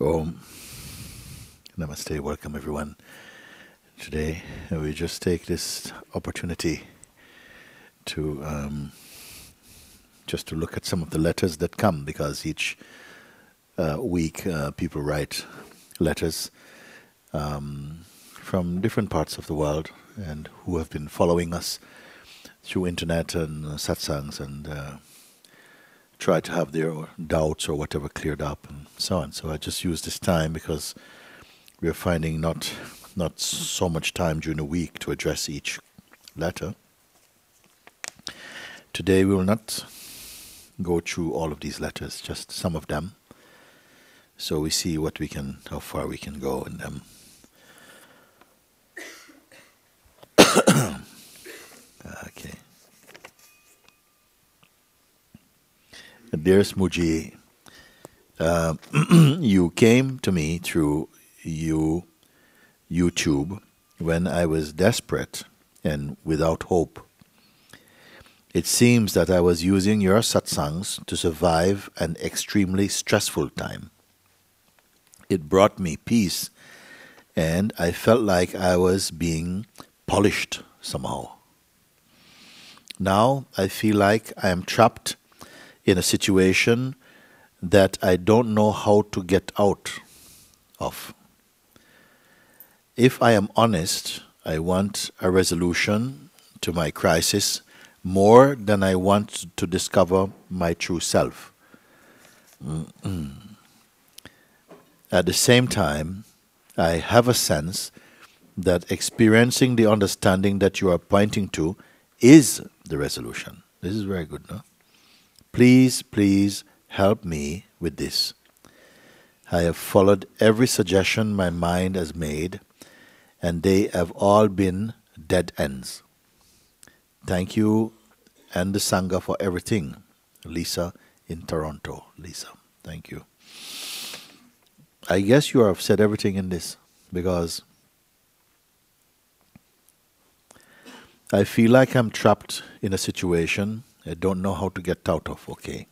Om. Namaste. Welcome, everyone. Today, we just take this opportunity to just to look at some of the letters that come, because each week people write letters from different parts of the world and who have been following us through internet and satsangs and try to have their doubts or whatever cleared up and so on. So I just use this time because we are finding not so much time during the week to address each letter. Today we will not go through all of these letters, just some of them. So we see how far we can go in them. Okay. Dearest Mooji, you came to me through YouTube when I was desperate and without hope. It seems that I was using your satsangs to survive an extremely stressful time. It brought me peace, and I felt like I was being polished somehow. Now I feel like I am trapped in a situation that I don't know how to get out of. If I am honest, I want a resolution to my crisis more than I want to discover my true self. At the same time, I have a sense that experiencing the understanding that you are pointing to is the resolution. This is very good, no? Please help me with this. I have followed every suggestion my mind has made, and they have all been dead ends. Thank you and the Sangha for everything. Lisa in Toronto. Lisa, thank you. I guess you have said everything in this, because I feel like I'm trapped in a situation I don't know how to get out of. Okay.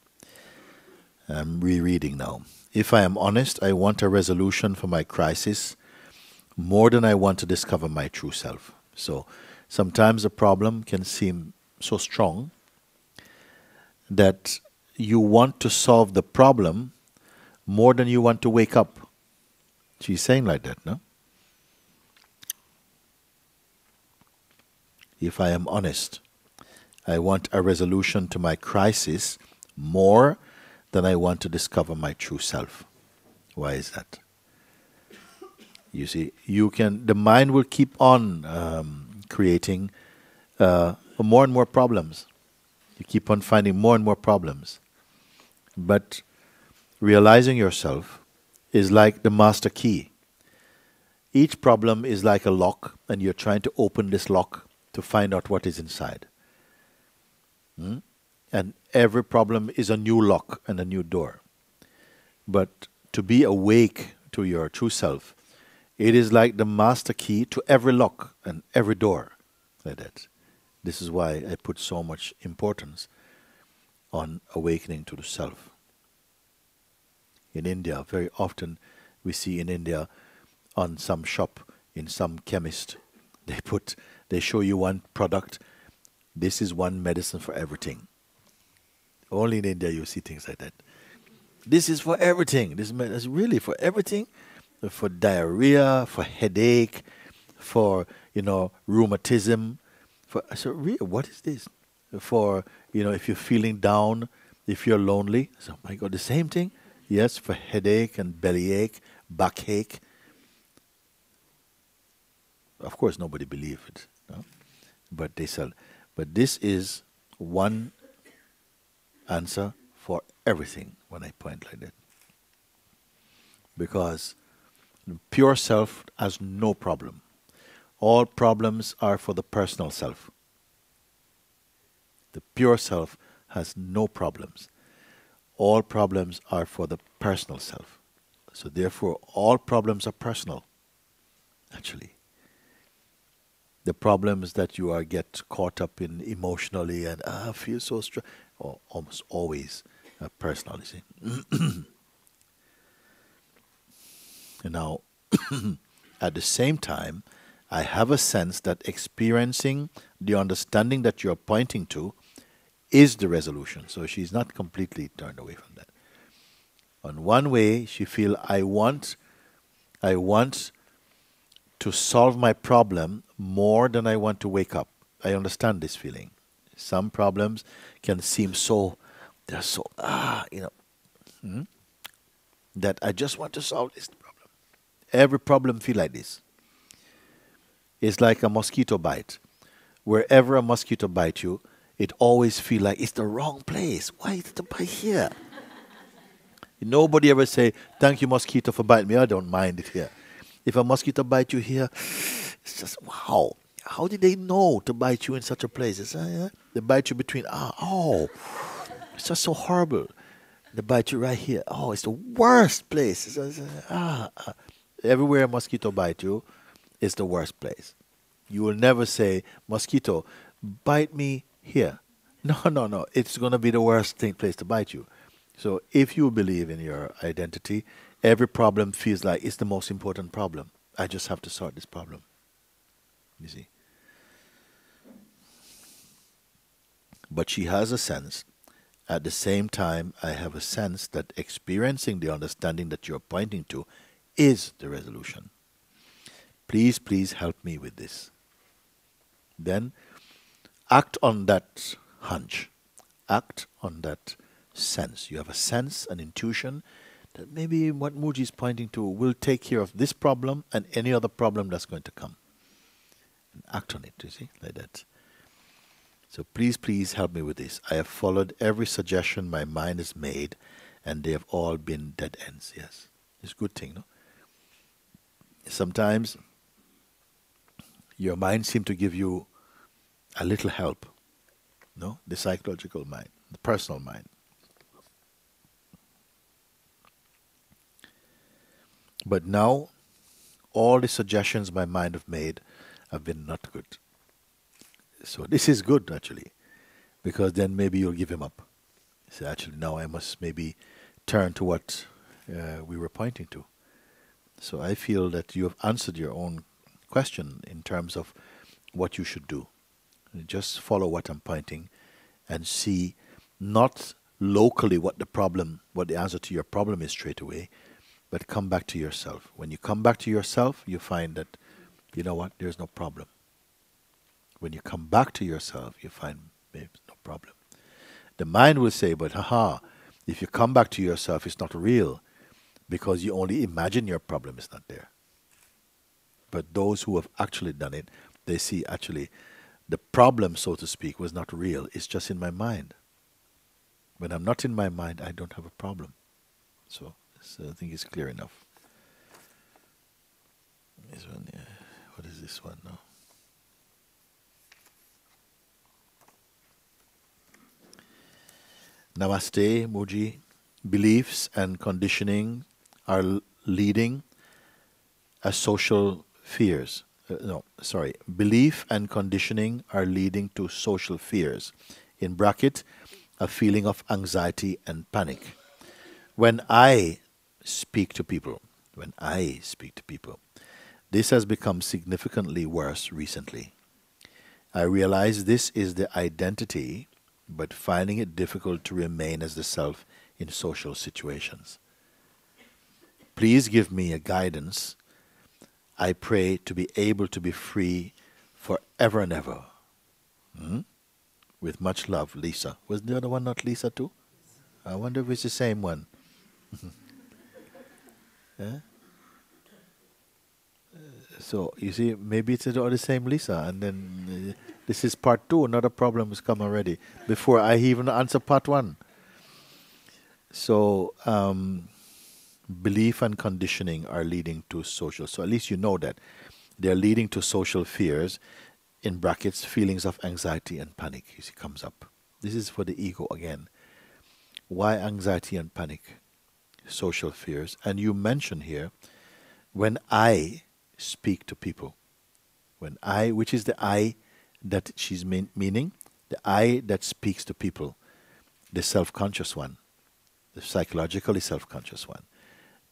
I'm rereading now. If I am honest, I want a resolution for my crisis more than I want to discover my true self. So sometimes the problem can seem so strong that you want to solve the problem more than you want to wake up. She's saying like that, no? If I am honest, I want a resolution to my crisis more than I want to discover my true self. Why is that? You see, the mind will keep on creating more and more problems. You keep on finding more and more problems. But realizing yourself is like the master key. Each problem is like a lock, and you're trying to open this lock to find out what is inside. And every problem is a new lock and a new door. But to be awake to your true self, it is like the master key to every lock and every door. Like that. This is why I put so much importance on awakening to the self. In India, very often we see in India on some shop, in some chemist, they show you one product. This is one medicine for everything. Only in India you see things like that. This is for everything. This is really for everything. For diarrhea, for headache, for rheumatism. What is this? For if you're feeling down, if you're lonely. So my God, the same thing. Yes, for headache and bellyache, backache. Of course, nobody believes it, no? But they sell. But this is one answer for everything when I point like that. Because the pure self has no problem. All problems are for the personal self. The pure self has no problems. All problems are for the personal self. So therefore, all problems are personal, actually. The problems that you get caught up in emotionally and I feel so stressed, almost always personal, you see. Now, at the same time, I have a sense that experiencing the understanding that you're pointing to is the resolution. So she's not completely turned away from that. On one way, she feel I want to solve my problem more than I want to wake up. I understand this feeling. Some problems can seem so, they're so, that I just want to solve this problem. Every problem feel like this. It's like a mosquito bite. Wherever a mosquito bites you, it always feel like it's the wrong place. Why is the bite here? Nobody ever say, thank you, mosquito, for biting me. I don't mind it here. If a mosquito bites you here, it's just, wow. How did they know to bite you in such a place? They bite you between, it's just so horrible. They bite you right here. Oh, it's the worst place. Everywhere a mosquito bites you, it's the worst place. You will never say, mosquito, bite me here. No. It's going to be the worst place to bite you. So if you believe in your identity, every problem feels like it's the most important problem. I just have to sort this problem. You see? But she has a sense. At the same time, I have a sense that experiencing the understanding that you're pointing to is the resolution. Please, please help me with this. Then act on that hunch. Act on that sense. You have a sense, an intuition that maybe what Mooji is pointing to will take care of this problem and any other problem that's going to come. And act on it, you see, like that. So please, please help me with this. I have followed every suggestion my mind has made, and they have all been dead ends. Yes, it's a good thing, no? Sometimes your mind seems to give you a little help, no? The psychological mind, the personal mind. But now, all the suggestions my mind have made have been not good. So this is good, actually, because then maybe you'll give him up. So actually, now I must maybe turn to what we were pointing to. So I feel that you have answered your own question in terms of what you should do. Just follow what I'm pointing and see not locally what the answer to your problem is straight away, but come back to yourself. When you come back to yourself, you find that, you know what, there's no problem. When you come back to yourself, you find there's no problem. The mind will say, but if you come back to yourself, it's not real, because you only imagine your problem is not there. But those who have actually done it, they see actually the problem, so to speak, was not real. It's just in my mind. When I'm not in my mind, I don't have a problem. So I think it's clear enough. This one, yeah. What is this one now? Namaste, Mooji. Beliefs and conditioning are leading a social fears. Belief and conditioning are leading to social fears. In bracket, a feeling of anxiety and panic. When I speak to people, this has become significantly worse recently. I realize this is the identity, but finding it difficult to remain as the self in social situations. Please give me a guidance. I pray to be able to be free forever and ever. With much love, Lisa. Was the other one not Lisa too? I wonder if it's the same one. Yeah? So, you see, maybe it's the same Lisa, and then this is part 2, another problem has come already, before I even answer part 1. So, belief and conditioning are leading to social, so at least you know that. They're leading to social fears, in brackets, feelings of anxiety and panic, you see, comes up. This is for the ego again. Why anxiety and panic? Social fears. And you mention here, when I speak to people, which is the I that she's meaning, the I that speaks to people, the self-conscious one, the psychologically self-conscious one,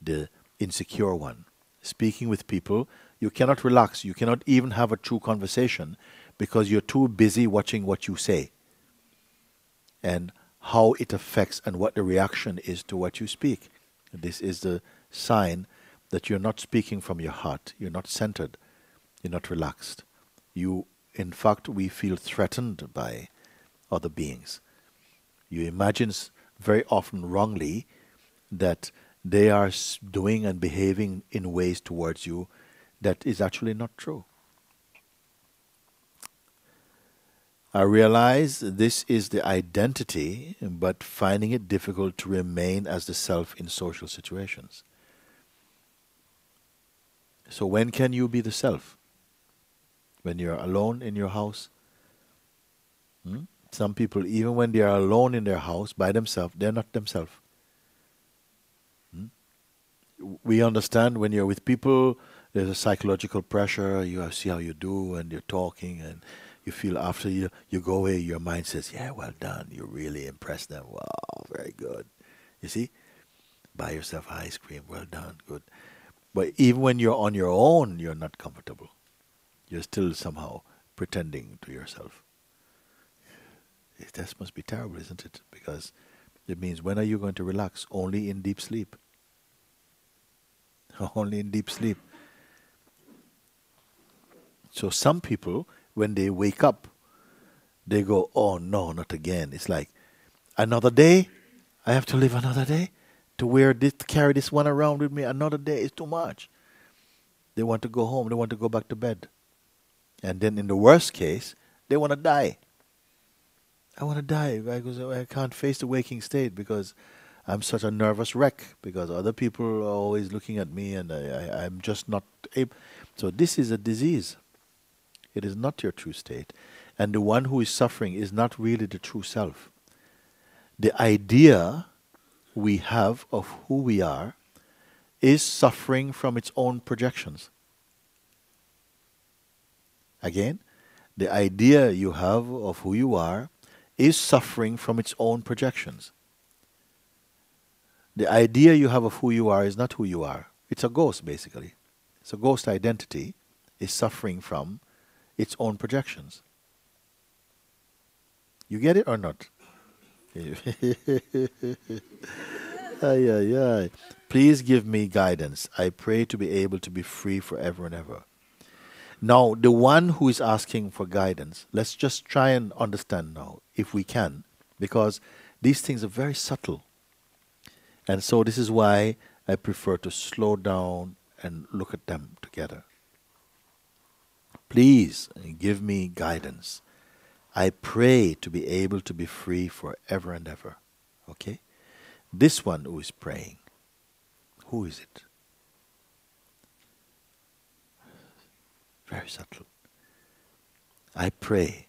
the insecure one, speaking with people, you cannot relax. You cannot even have a true conversation because you're too busy watching what you say and how it affects and what the reaction is to what you speak. This is the sign that you're not speaking from your heart. You're not centered. You're not relaxed. In fact, we feel threatened by other beings. You imagine very often wrongly that they are doing and behaving in ways towards you that is actually not true. I realize this is the identity, but finding it difficult to remain as the self in social situations. So when can you be the self? When you're alone in your house? Some people, even when they are alone in their house by themselves, they're not themselves. We understand when you're with people, there's a psychological pressure. You see how you do, and you're talking, and you feel after you go away, your mind says, yeah, well done. You really impressed them. Wow, very good. You see? Buy yourself ice cream. Well done. Good. But even when you're on your own, you're not comfortable. You're still somehow pretending to yourself. That must be terrible, isn't it? Because it means, when are you going to relax? Only in deep sleep. Only in deep sleep. So some people, when they wake up, they go, oh no, not again. It's like, another day? I have to live another day? To carry this one around with me another day is too much. They want to go home. They want to go back to bed. And then in the worst case, they want to die. I want to die because I can't face the waking state because I'm such a nervous wreck because other people are always looking at me and I'm just not able. So this is a disease. It is not your true state. And the one who is suffering is not really the true self. The idea we have of who we are is suffering from its own projections. Again, the idea you have of who you are is suffering from its own projections. The idea you have of who you are is not who you are. It's a ghost, basically. It's a ghost identity is suffering from its own projections. You get it or not? Ay, ay, ay. Please give me guidance. I pray to be able to be free forever and ever. Now, the one who is asking for guidance, let's just try and understand now, if we can, because these things are very subtle. And so this is why I prefer to slow down and look at them together. Please give me guidance. I pray to be able to be free forever and ever. Okay? This one who is praying, who is it? Very subtle. I pray,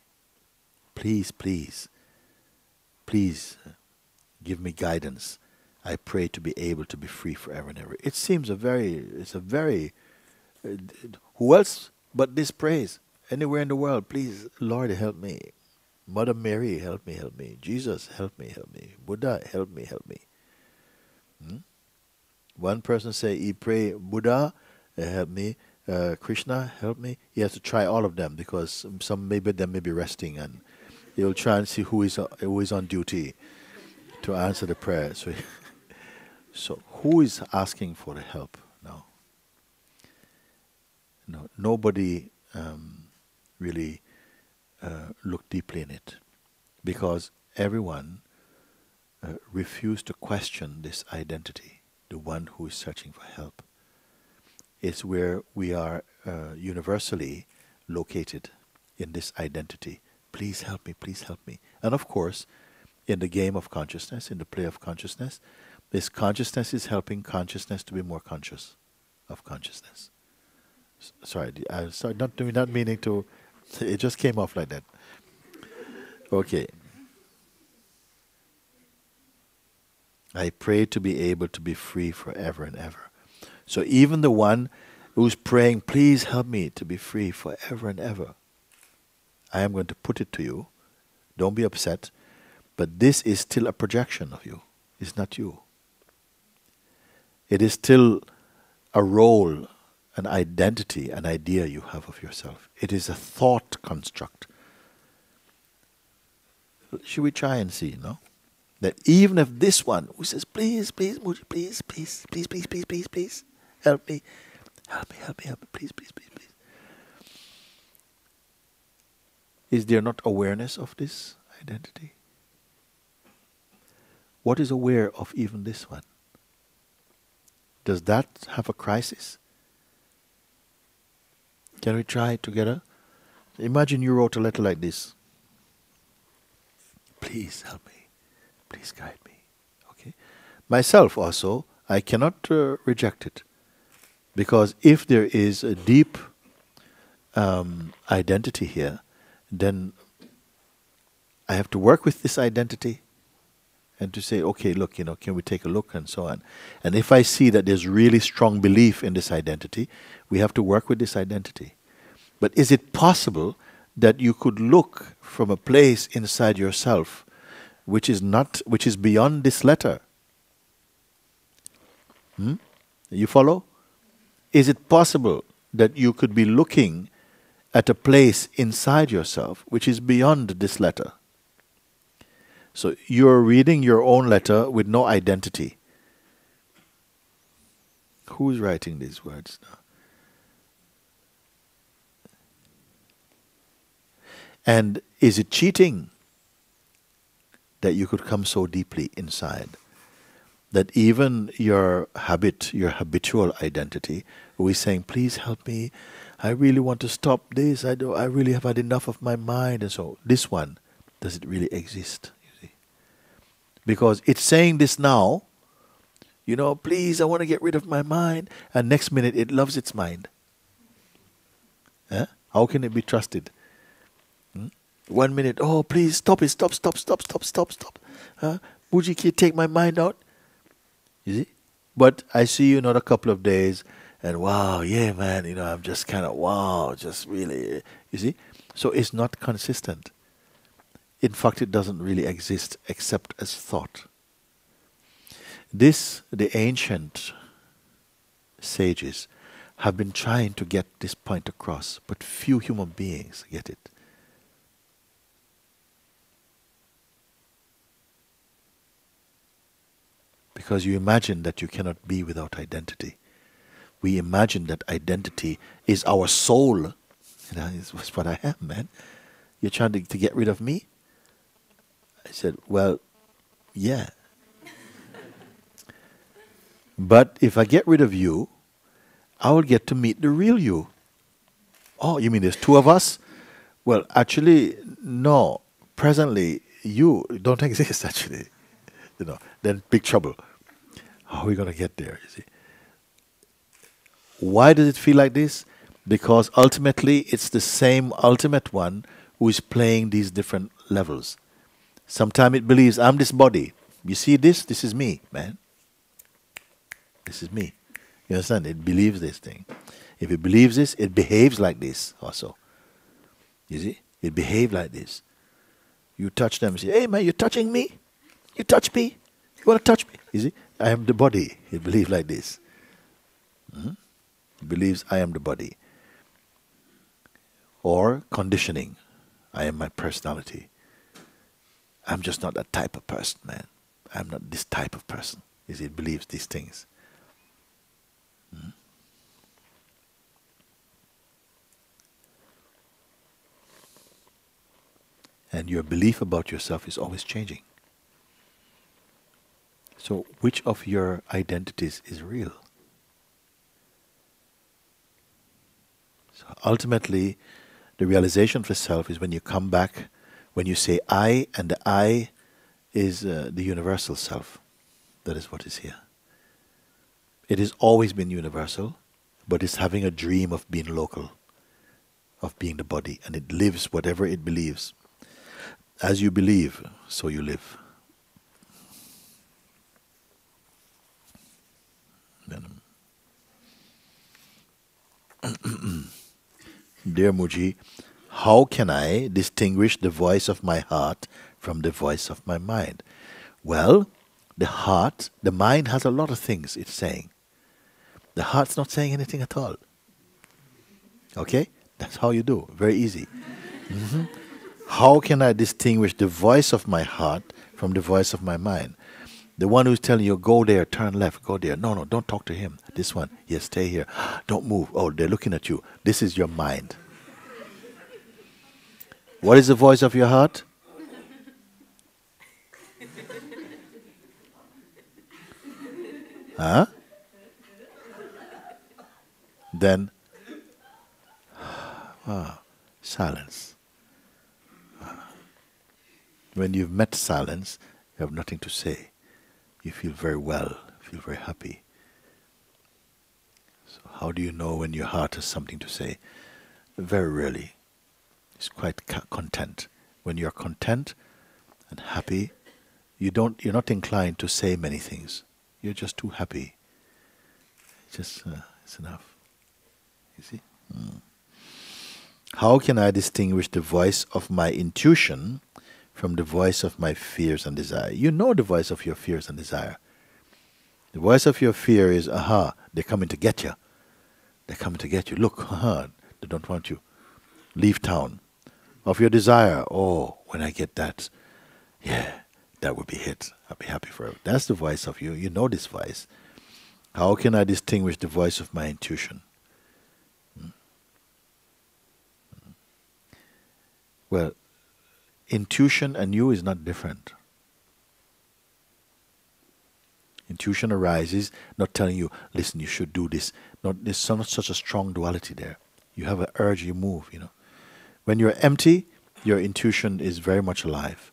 please, please, please give me guidance. I pray to be able to be free forever and ever. It seems who else but this prays? Anywhere in the world, please, Lord, help me. Mother Mary, help me, help me. Jesus, help me, help me. Buddha, help me, help me. One person say, he pray, Buddha, help me. Krishna, help me. He has to try all of them because some maybe them may be resting, and he'll try and see who is on duty to answer the prayer. So who is asking for the help now? No, nobody really looked deeply in it because everyone refused to question this identity, the one who is searching for help. It's where we are universally located in this identity. Please help me, please help me. And of course, in the game of consciousness, in the play of consciousness, this consciousness is helping consciousness to be more conscious of consciousness. Sorry, not meaning to, it just came off like that. Okay. I pray to be able to be free forever and ever. So even the one who's praying, please help me to be free forever and ever, I am going to put it to you. Don't be upset. But this is still a projection of you. It's not you. It is still a role an identity, an idea you have of yourself. It is a thought construct. Should we try and see, no? That even if this one who says, please, please, Mooji, please, please, please, please, please, please, please, help me, help me, help me, help me, please, please, please, please. Is there not awareness of this identity? What is aware of even this one? Does that have a crisis? Can we try it together? Imagine you wrote a letter like this. Please help me. Please guide me. Okay. Myself also, I cannot reject it. Because if there is a deep identity here, then I have to work with this identity and to say, okay, look, can we take a look and so on. And if I see that there's really strong belief in this identity, we have to work with this identity. But is it possible that you could look from a place inside yourself which is beyond this letter? You follow? Is it possible that you could be looking at a place inside yourself which is beyond this letter? So you're reading your own letter with no identity. Who's writing these words now? And is it cheating that you could come so deeply inside that even your habit, your habitual identity, we're saying, please help me, I really want to stop this, I really have had enough of my mind, and so this one, does it really exist? You see? Because it's saying this now, please, I want to get rid of my mind, and next minute it loves its mind. How can it be trusted? 1 minute, oh please, stop it, stop. Mooji, can you take my mind out? You see? But I see you in another couple of days, and wow, yeah man, I'm just kind of, wow, just really, you see? So it's not consistent. In fact, it doesn't really exist except as thought. The ancient sages have been trying to get this point across, but few human beings get it. Because you imagine that you cannot be without identity. We imagine that identity is our soul. It's what I am, man. You're trying to get rid of me? I said, well, yeah. But if I get rid of you, I will get to meet the real you. Oh, you mean there's two of us? Well, actually, no. Presently, you don't exist, actually. Then big trouble. How are we going to get there, you see? Why does it feel like this? Because ultimately, it's the same ultimate one who is playing these different levels. Sometimes it believes, I'm this body. You see this? This is me, man. This is me. You understand? It believes this thing. If it believes this, it behaves like this also. You see? It behaves like this. You touch them and say, hey man, you're touching me? You touch me? You want to touch me? You see? I am the body. It believes like this. It believes I am the body. Or conditioning. I am my personality. I'm just not that type of person, man. I'm not this type of person. You see, it believes these things. And your belief about yourself is always changing. So which of your identities is real? So ultimately, the realization of the self is when you come back, when you say I, and the I is the universal self. That is what is here. It has always been universal, but it's having a dream of being local, of being the body, and it lives whatever it believes. As you believe, so you live. Dear Mooji, how can I distinguish the voice of my heart from the voice of my mind? Well, the mind has a lot of things it's saying. The heart's not saying anything at all. Okay? That's how you do. Very easy. How can I distinguish the voice of my heart from the voice of my mind? The one who's telling you, go there, turn left, go there. No, no, don't talk to him. This one, yes, stay here. Don't move. Oh, they're looking at you. This is your mind. What is the voice of your heart? Huh? Then, silence. When you've met silence, you have nothing to say. You feel very well, feel very happy. So how do you know when your heart has something to say? Very rarely. It's quite content. When you're content and happy, you're not inclined to say many things. You're just too happy. It's enough. You see? How can I distinguish the voice of my intuition from the voice of my fears and desire? You know the voice of your fears and desire. The voice of your fear is, they're coming to get you. They're coming to get you. Look, they don't want you. Leave town. Of your desire, when I get that, that would be it. I'll be happy forever. That's the voice of you. You know this voice. How can I distinguish the voice of my intuition? Well, intuition and you is not different. Intuition arises not telling you, listen, you should do this. There's not such a strong duality there. You have an urge, you move, When you're empty, your intuition is very much alive.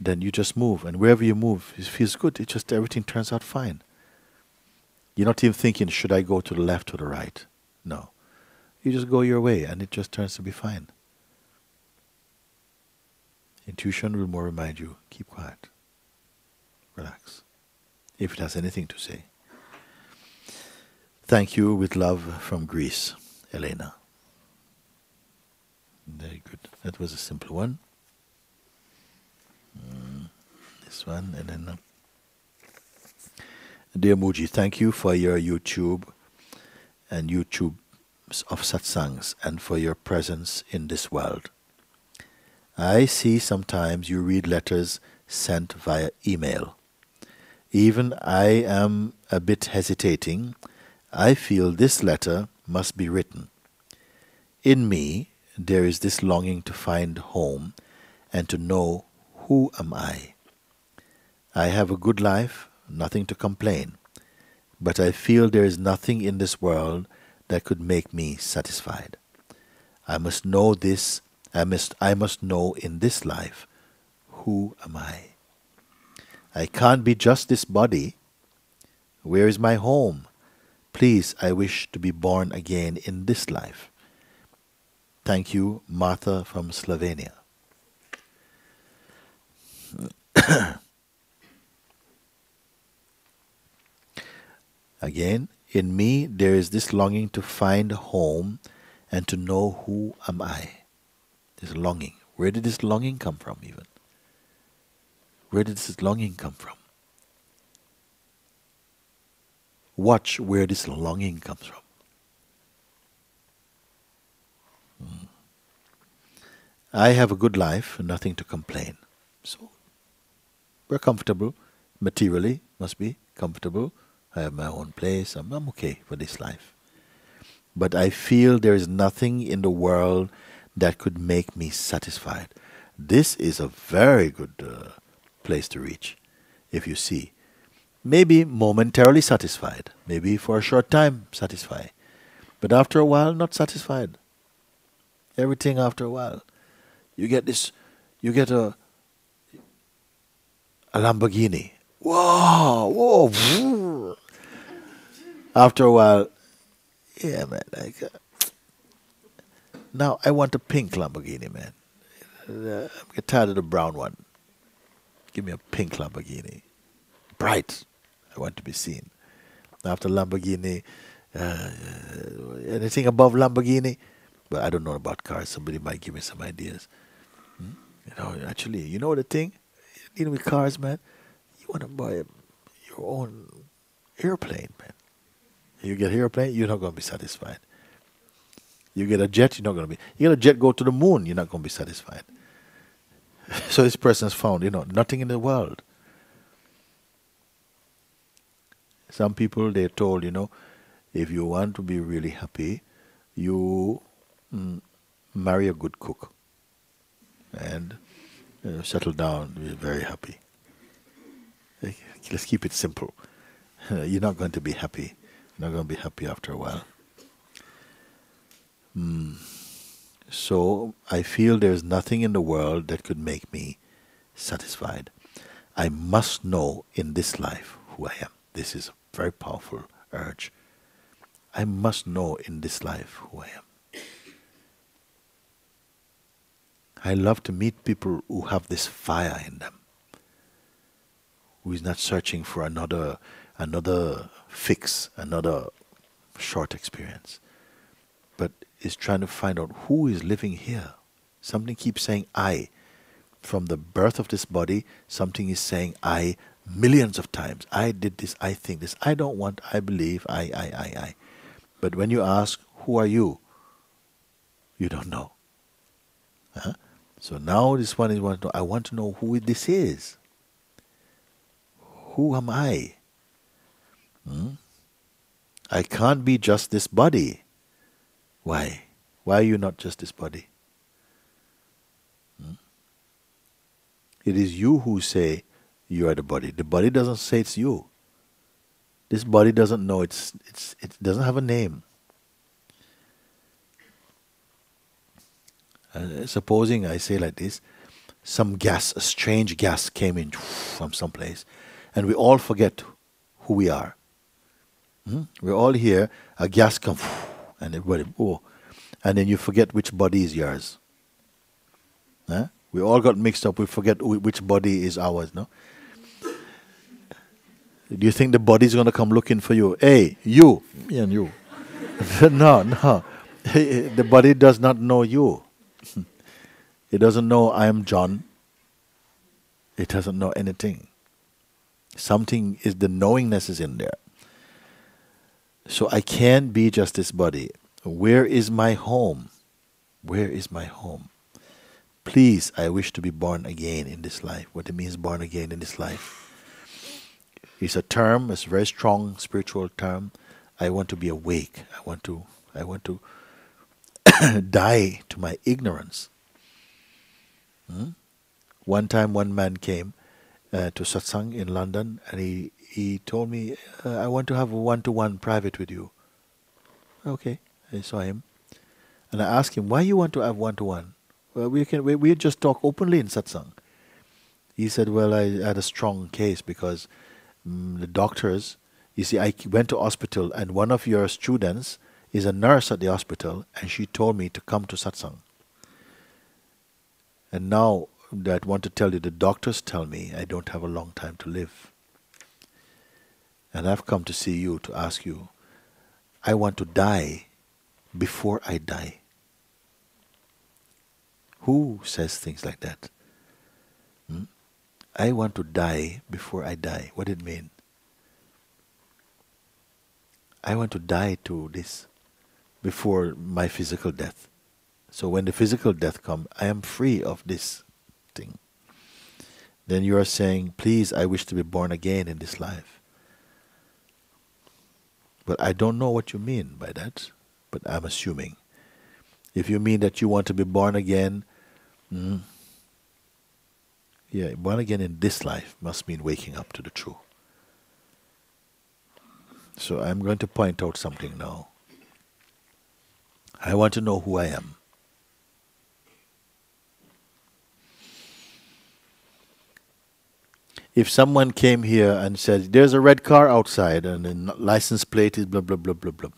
Then you just move, and wherever you move, it feels good. Everything turns out fine. You're not even thinking, should I go to the left or the right? No. You just go your way, and it just turns to be fine. Intuition will more remind you, keep quiet. Relax. If it has anything to say. Thank you with love from Greece, Elena. Very good. That was a simple one. This one, and then... Dear Mooji, thank you for your YouTube and YouTube of satsangs and for your presence in this world. I see sometimes you read letters sent via email. Even I am a bit hesitating. I feel this letter must be written. In me, there is this longing to find home and to know who am I. I have a good life, nothing to complain, but I feel there is nothing in this world that could make me satisfied. I must know this. I must know in this life, who am I? I can't be just this body. Where is my home? Please, I wish to be born again in this life. Thank you, Martha from Slovenia. Again, in me there is this longing to find a home and to know who am I. This longing. Where did this longing come from even? Where did this longing come from? Watch where this longing comes from. I have a good life and nothing to complain. So, we're comfortable. Materially, must be comfortable. I have my own place. I'm okay for this life. But I feel there is nothing in the world that could make me satisfied. This is a very good place to reach, if you see. Maybe momentarily satisfied. Maybe for a short time satisfied. But after a while, not satisfied. Everything after a while. You get a Lamborghini. Whoa. After a while, yeah, man, now I want a pink Lamborghini, man. I'm get tired of the brown one. Give me a pink Lamborghini. Bright. I want to be seen. After Lamborghini, anything above Lamborghini? But I don't know about cars. Somebody might give me some ideas. Actually, you know the thing? Dealing with cars, man, you want to buy your own airplane, man. You get an airplane, you're not going to be satisfied. You get a jet, you're not going to be. You get a jet, go to the moon, you're not going to be satisfied. So this person has found, nothing in the world. Some people, they're told, if you want to be really happy, you marry a good cook and settle down, be very happy. Let's keep it simple. You're not going to be happy. You're not going to be happy after a while. So I feel there's nothing in the world that could make me satisfied. I must know in this life who I am. This is a very powerful urge. I must know in this life who I am. I love to meet people who have this fire in them, who is not searching for another fix, another short experience, but is trying to find out who is living here. Something keeps saying I. From the birth of this body, something is saying I millions of times. I did this, I think this, I don't want, I believe, I. But when you ask, who are you? You don't know. So now this one is want to know, I want to know who this is. Who am I? I can't be just this body. Why? Why are you not just this body? It is you who say you are the body. The body doesn't say it's you. This body doesn't know it doesn't have a name. Supposing I say like this, some gas, a strange gas came in from someplace, and we all forget who we are. We're all here, a gas comes, and everybody, and then you forget which body is yours. We all got mixed up, we forget which body is ours, no? Do you think the body is going to come looking for you? Hey, you, me and you. No. The body does not know you. It doesn't know I am John. It doesn't know anything. Something is, the knowingness is in there. So I can't be just this body. Where is my home? Where is my home? Please, I wish to be born again in this life. What it means born again in this life. It's a term, it's a very strong spiritual term. I want to be awake. I want to die to my ignorance. One time one man came to Satsang in London, and he told me, I want to have a one-to-one private with you. Okay, I saw him. And I asked him, why you want to have one-to-one? Well, we just talk openly in Satsang. He said, well, I had a strong case because the doctors, you see, I went to hospital, and one of your students is a nurse at the hospital, and she told me to come to Satsang. And now that I want to tell you, the doctors tell me I don't have a long time to live. And I've come to see you to ask you, I want to die before I die. Who says things like that? I want to die before I die. What did it mean? I want to die to this before my physical death. So when the physical death comes, I am free of this thing. Then you are saying, please, I wish to be born again in this life. But I don't know what you mean by that, but I'm assuming. If you mean that you want to be born again, born again in this life must mean waking up to the truth. So I'm going to point out something now. I want to know who I am. If someone came here and said, there's a red car outside and the license plate is blah, blah, blah, blah, blah.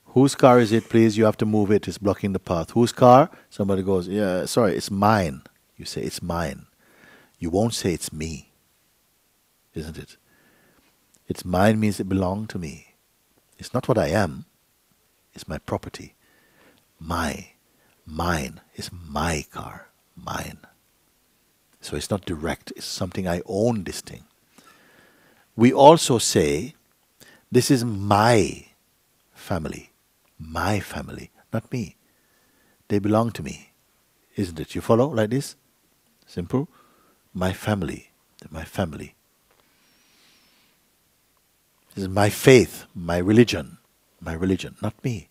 Whose car is it, please? You have to move it. It's blocking the path. Whose car? Somebody goes, yeah, sorry, it's mine. You say, it's mine. You won't say it's me. Isn't it? It's mine means it belongs to me. It's not what I am. It's my property. Mine is my car. Mine. So it's not direct. It's something I own, this thing. We also say, this is my family. My family. not me. They belong to me. Isn't it? You follow like this? Simple. My family. My family. This is my faith, my religion, not me.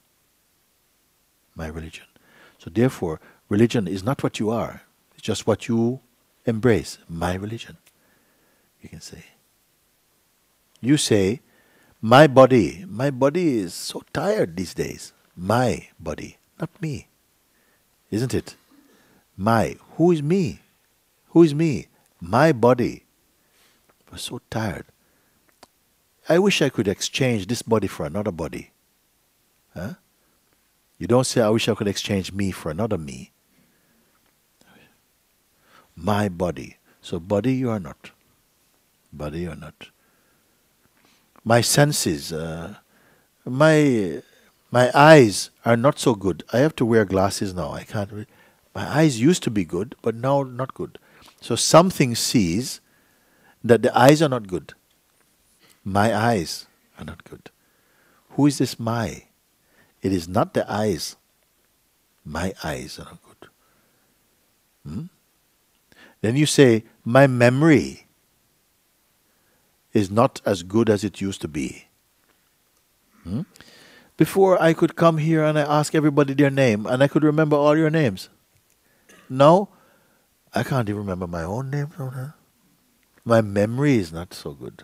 My religion. So therefore, religion is not what you are. It's just what you embrace. My religion. You can say. You say, my body is so tired these days. My body, not me. Isn't it? My. Who is me? Who is me? My body was so tired. I wish I could exchange this body for another body. Huh? You don't say, I wish I could exchange me for another me. My body. So body you are not. Body you are not. My senses, my eyes are not so good. I have to wear glasses now. I can't read. My eyes used to be good, but now not good. So something sees that the eyes are not good. My eyes are not good. Who is this my? It is not the eyes. My eyes are not good. Then you say, my memory is not as good as it used to be. Before I could come here and I ask everybody their name and I could remember all your names. Now, I can't even remember my own name. My memory is not so good.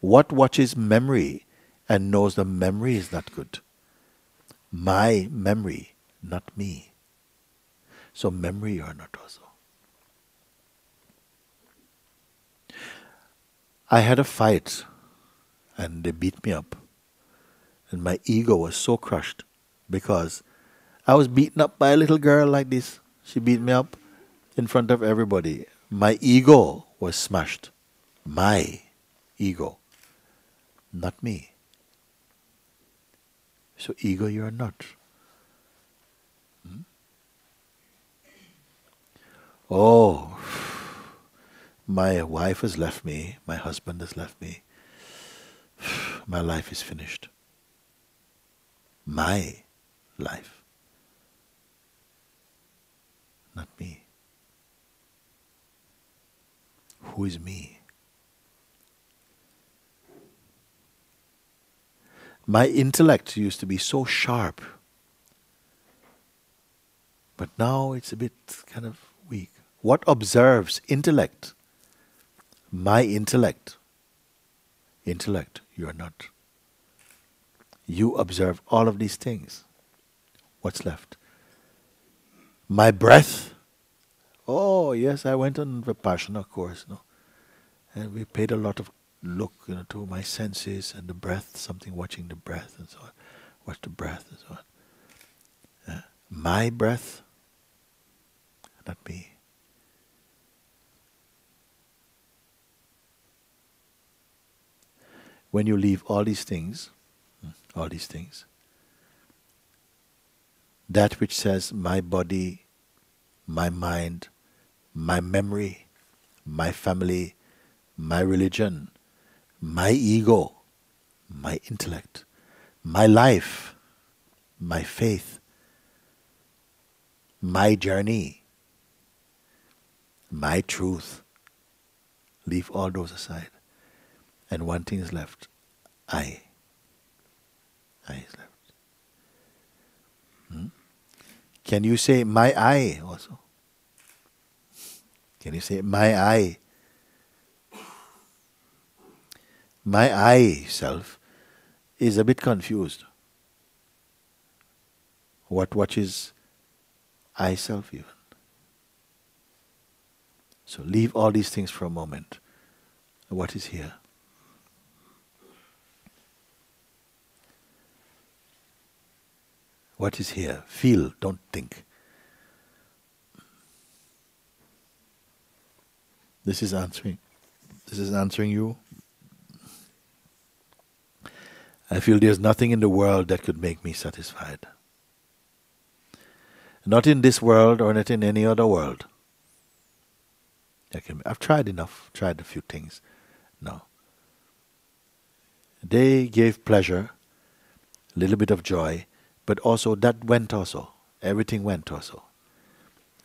What watches memory and knows the memory is not good? My memory, not me. So memory you are not also. I had a fight and they beat me up. And my ego was so crushed because I was beaten up by a little girl like this. She beat me up in front of everybody. My ego was smashed. My ego. Not me. So ego you are not. Oh, my wife has left me. My husband has left me. My life is finished. My life. Not me. Who is me? My intellect used to be so sharp, but now it's a bit kind of weak. What observes intellect? My intellect. Intellect, you are not. You observe all of these things. What's left? My breath. Oh, yes, I went on Vipassana course, no? And we paid a lot of look, to my senses and the breath, something watching the breath and so on. Watch the breath and so on. My breath, not me. When you leave all these things, that which says my body, my mind, my memory, my family, my religion, my ego, my intellect, my life, my faith, my journey, my truth. Leave all those aside. And one thing is left. I. I is left. Can you say my I also? Can you say my I? My I self is a bit confused. What is I self even? So leave all these things for a moment. What is here? What is here? Feel, don't think. This is answering. This is answering you. I feel there's nothing in the world that could make me satisfied. Not in this world or not in any other world. I've tried enough, tried a few things. No. They gave pleasure, a little bit of joy, But also that went also. Everything went also.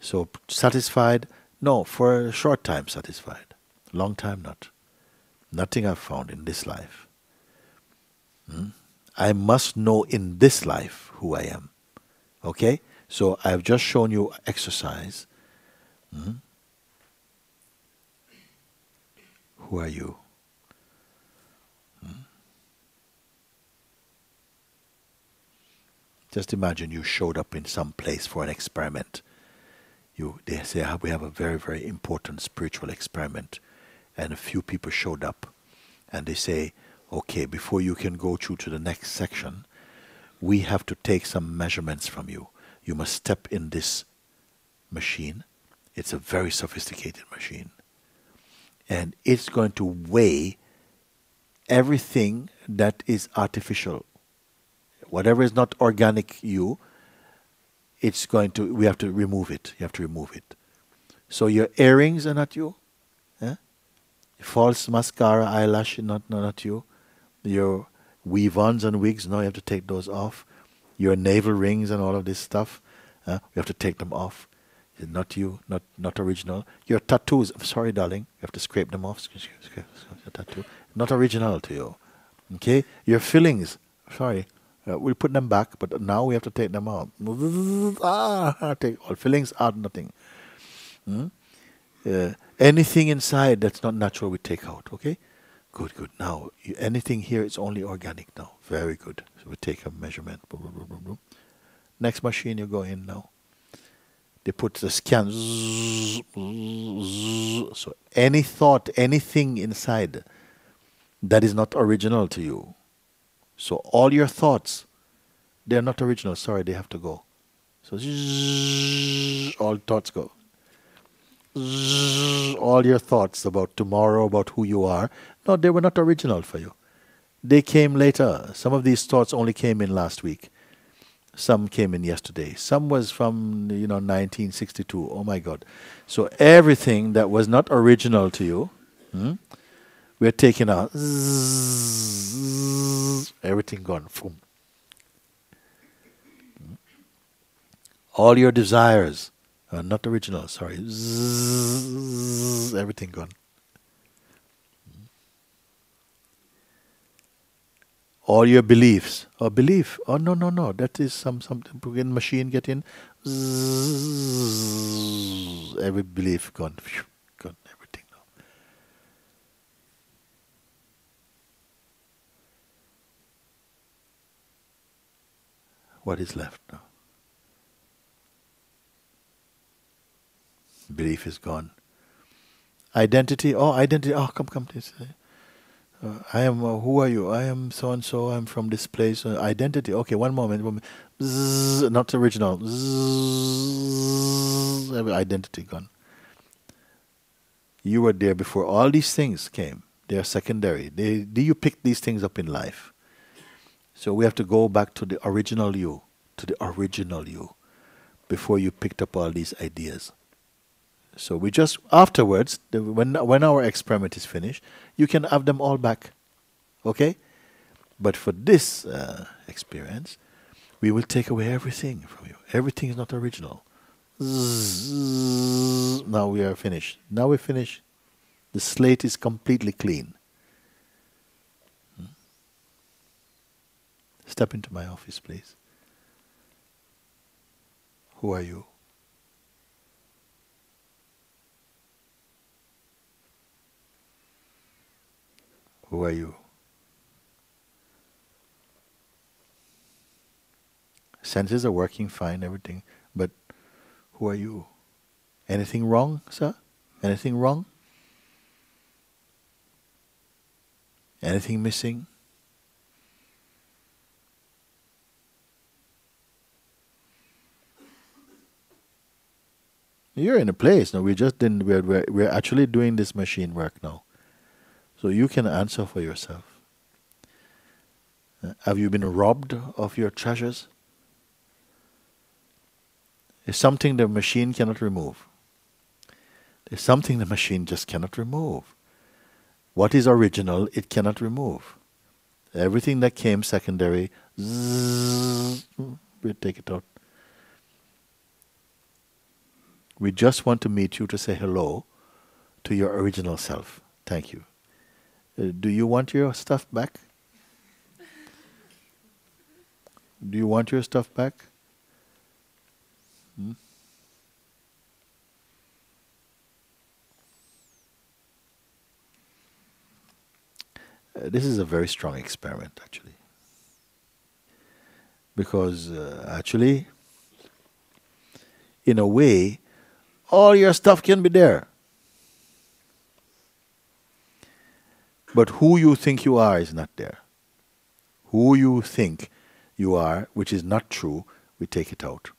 So satisfied? No, for a short time satisfied. Long time not. Nothing I've found in this life. I must know in this life who I am. Okay? So I've just shown you exercise. Who are you? Just imagine you showed up in some place for an experiment. They say we have a very, very important spiritual experiment, and a few people showed up, and they say, okay, before you can go through to the next section, we have to take some measurements from you. You must step in this machine. It's a very sophisticated machine. And it's going to weigh everything that is artificial. Whatever is not organic you, we have to remove it. You have to remove it. So your earrings are not you. False mascara, eyelash, not you. Your weave-ons and wigs, no, you have to take those off. Your navel rings and all of this stuff, we have to take them off. It's not you, not original. Your tattoos, I'm sorry, darling, you have to scrape them off. Scrape your tattoo. Not original to you. Okay? Your fillings, sorry, we'll put them back, but now we have to take them out. Take all fillings out, nothing. Anything inside that's not natural, we take out. Okay? Good. Now, anything here is only organic now. Very good. So we take a measurement. Next machine, you go in now. They put the scan. So any thought, anything inside that is not original to you. So all your thoughts, they're not original. Sorry, they have to go. So all thoughts go. All your thoughts about tomorrow, about who you are, no, they were not original for you. They came later. Some of these thoughts only came in last week. Some came in yesterday. Some was from 1962. Oh my God! So everything that was not original to you, we're taking out. Everything gone. Boom. All your desires. Not original, sorry. Everything gone. All your beliefs. Belief. Oh, no. That is something. Machine get in. Every belief gone. Gone. Everything now. What is left now? Belief is gone. Identity. Identity. Come. Please. I am. Who are you? I am so and so. I'm from this place. Identity. Okay, one moment. Not original. Every identity gone. You were there before all these things came. They are secondary. You pick these things up in life. So we have to go back to the original you, before you picked up all these ideas. So we just, afterwards, when our experiment is finished, you can have them all back. Okay? But for this experience, we will take away everything from you. Everything is not original. Now we are finished. Now we're finished. The slate is completely clean. Step into my office, please. Who are you? Who are you? Senses are working fine, everything, but who are you? Anything wrong, sir? Anything wrong? Anything missing? You're in a place now. We're actually doing this machine work now. So you can answer for yourself. Have you been robbed of your treasures? There's something the machine cannot remove. There's something the machine just cannot remove. What is original, it cannot remove. Everything that came secondary, Spirit, take it out. We just want to meet you to say hello to your original self. Thank you. Do you want your stuff back? Do you want your stuff back? Hmm? This is a very strong experiment, actually. Because actually, in a way, all your stuff can be there. But who you think you are is not there. Who you think you are, which is not true, we take it out.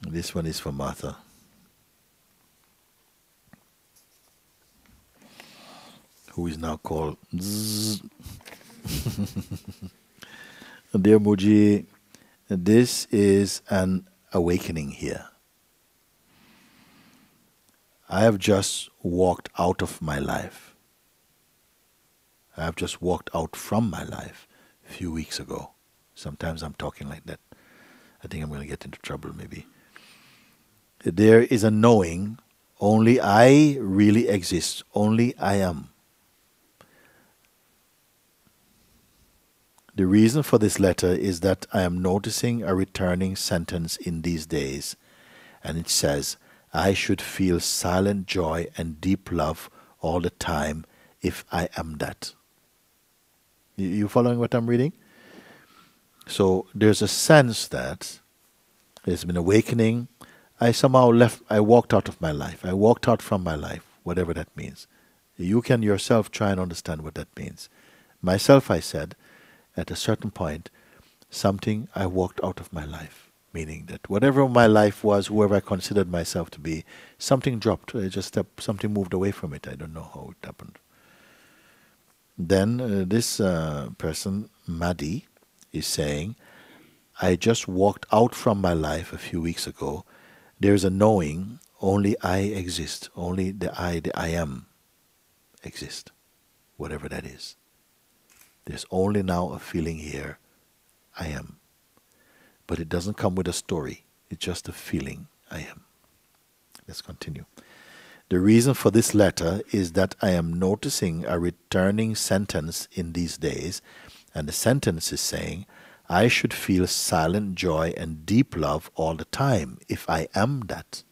This one is for Martha. Who is now called Zzz. Dear Mooji, this is an awakening here. I have just walked out of my life. I have just walked out from my life a few weeks ago. Sometimes I'm talking like that. I think I'm going to get into trouble maybe. There is a knowing, only I really exist, only I am. The reason for this letter is that I am noticing a returning sentence in these days, and it says, I should feel silent joy and deep love all the time if I am that. You following what I'm reading? So there's a sense that there's been awakening. I walked out of my life. I walked out from my life, whatever that means. You can yourself try and understand what that means. Myself, I said, at a certain point, I walked out of my life. Meaning that whatever my life was, whoever I considered myself to be, something dropped. Something moved away from it. I don't know how it happened. Then this person, Maddy, is saying, I just walked out from my life a few weeks ago. There's a knowing, only I exist, only the I am exist, whatever that is. There's only now a feeling here, I am. But it doesn't come with a story, it's just a feeling, I am. Let's continue. The reason for this letter is that I am noticing a returning sentence in these days, and the sentence is saying, I should feel silent joy and deep love all the time if I am that.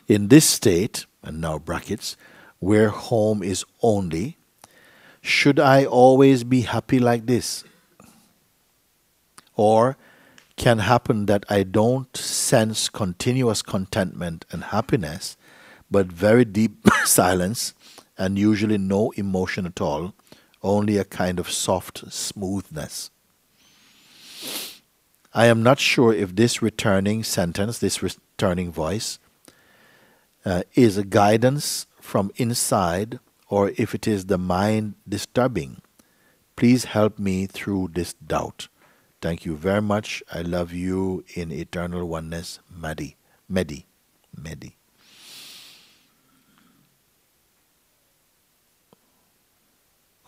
In this state, and now brackets, where home is only, should I always be happy like this? Or can happen that I don't sense continuous contentment and happiness, but very deep silence and usually no emotion at all, only a kind of soft smoothness. I am not sure if this returning sentence, this returning voice, is a guidance from inside or if it is the mind disturbing. Please help me through this doubt. Thank you very much. I love you in eternal oneness, Medi.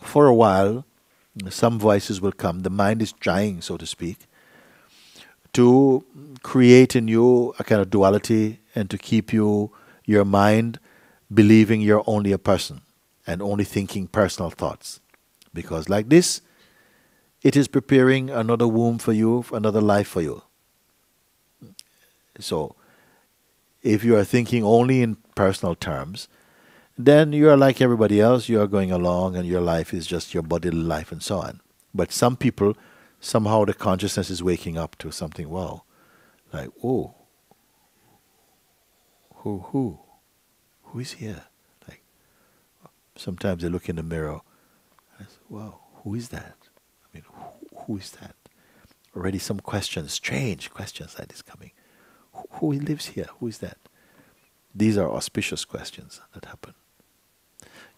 For a while, some voices will come. The mind is trying, so to speak, to create in you a kind of duality and to keep your mind believing you're only a person and only thinking personal thoughts. Because like this, it is preparing another womb for you, another life for you. So, if you are thinking only in personal terms, then you are like everybody else. You are going along and your life is just your bodily life and so on. But some people, somehow the consciousness is waking up to something, wow, like, oh, who is here? Like, sometimes they look in the mirror and say, wow, who is that? I mean, who is that? Already some questions, strange questions like this coming. Who lives here? Who is that? These are auspicious questions that happen.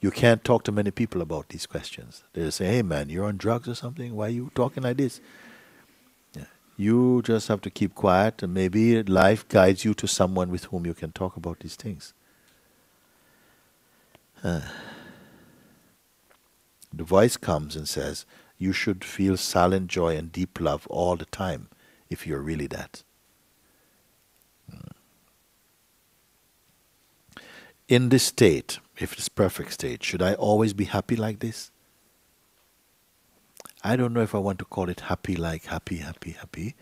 You can't talk to many people about these questions. They'll say, hey man, you're on drugs or something? Why are you talking like this? Yeah. You just have to keep quiet and maybe life guides you to someone with whom you can talk about these things. The voice comes and says, you should feel silent joy and deep love all the time if you're really that. In this state, if it's perfect state, should I always be happy like this? I don't know if I want to call it happy like happy, happy, happy,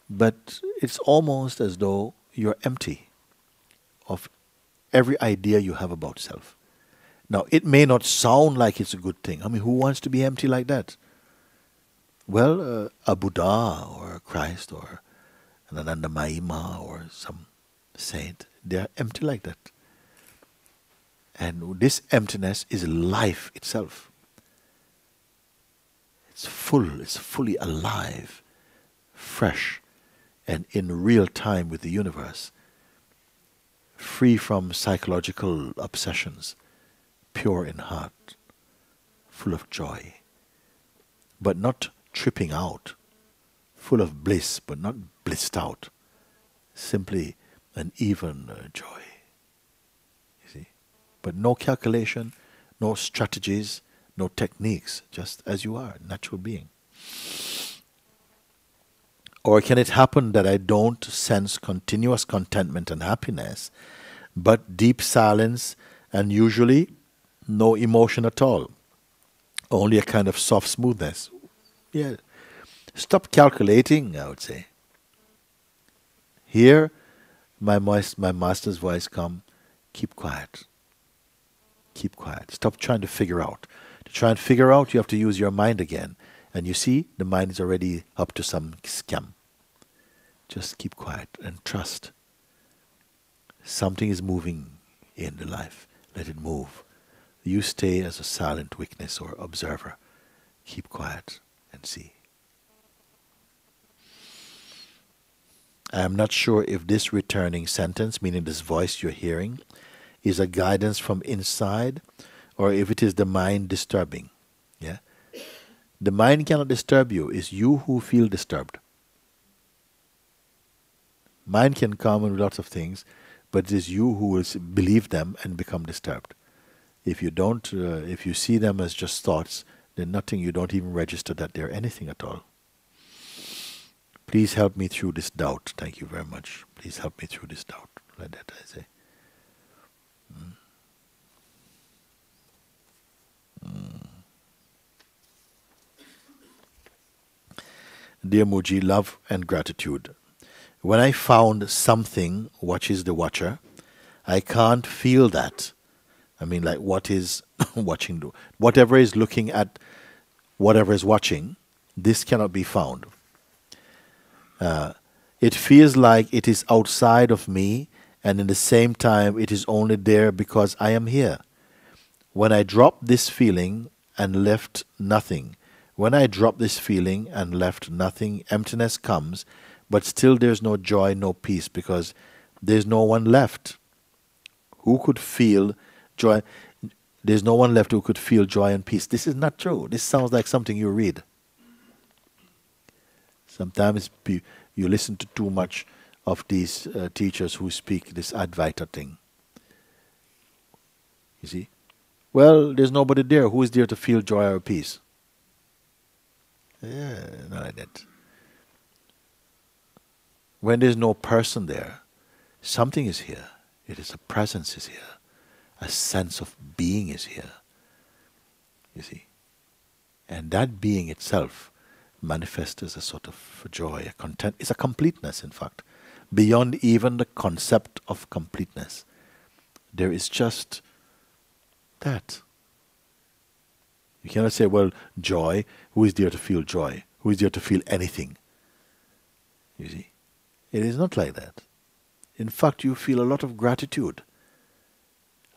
but it's almost as though you're empty of every idea you have about self. Now, it may not sound like it's a good thing. I mean, who wants to be empty like that? Well, a Buddha or a Christ or an Anandamaima or some saint, they're empty like that. And this emptiness is life itself. It's full, it's fully alive, fresh, and in real time with the universe, free from psychological obsessions, pure in heart, full of joy, but not tripping out, full of bliss, but not blissed out, simply an even joy. You see? But no calculation, no strategies, no techniques, just as you are, natural being. Or can it happen that I don't sense continuous contentment and happiness, but deep silence and usually no emotion at all, only a kind of soft smoothness? Yeah. Stop calculating, I would say. Here, my master's voice come, keep quiet. Keep quiet. Stop trying to figure out. To try and figure out, you have to use your mind again. And you see, the mind is already up to some scam. Just keep quiet and trust. Something is moving in the life. Let it move. You stay as a silent witness or observer. Keep quiet and see. I am not sure if this returning sentence, meaning this voice you're hearing, is a guidance from inside or if it is the mind disturbing. Yeah? The mind cannot disturb you. It's you who feel disturbed. Mind can come with lots of things, but it is you who will believe them and become disturbed. If you don't, if you see them as just thoughts, then nothing, you don't even register that they're anything at all. Please help me through this doubt. Thank you very much. Please help me through this doubt. Like that I say. Dear Mooji, love and gratitude. When I found something watches the watcher, I can't feel that. I mean, like, what is watching do? Whatever is looking at whatever is watching, this cannot be found. It feels like it is outside of me, and in the same time, it is only there because I am here. When I drop this feeling and left nothing, emptiness comes, but still there's no joy, no peace, because there's no one left who could feel joy. There's no one left who could feel joy and peace. This is not true. This sounds like something you read. Sometimes you listen to too much of these teachers who speak this Advaita thing. You see? Well, there's nobody there. Who is there to feel joy or peace? Yeah, not like that. When there's no person there, something is here. It is a presence is here. A sense of being is here. You see? And that being itself manifests as a sort of joy, a content. It's a completeness, in fact. Beyond even the concept of completeness. There is just that. You cannot say, well, joy, who is there to feel joy? Who is there to feel anything? You see? It is not like that. In fact, you feel a lot of gratitude.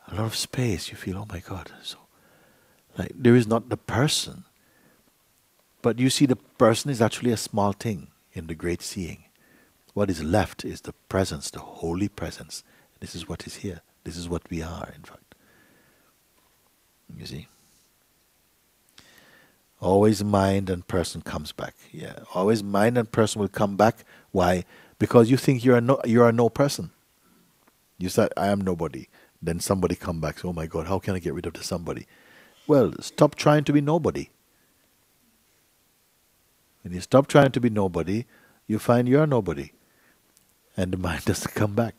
A lot of space. You feel, oh my God. So, like, there is not the person. But you see, the person is actually a small thing in the great seeing. What is left is the presence, the holy presence. This is what is here. This is what we are, in fact. You see? Always mind and person comes back. Yeah, always mind and person will come back. Why? Because you think you are no person. You said, I am nobody. Then somebody come back, say, oh my God, how can I get rid of the somebody? Well, stop trying to be nobody. When you stop trying to be nobody, you find you're nobody. And the mind doesn't come back.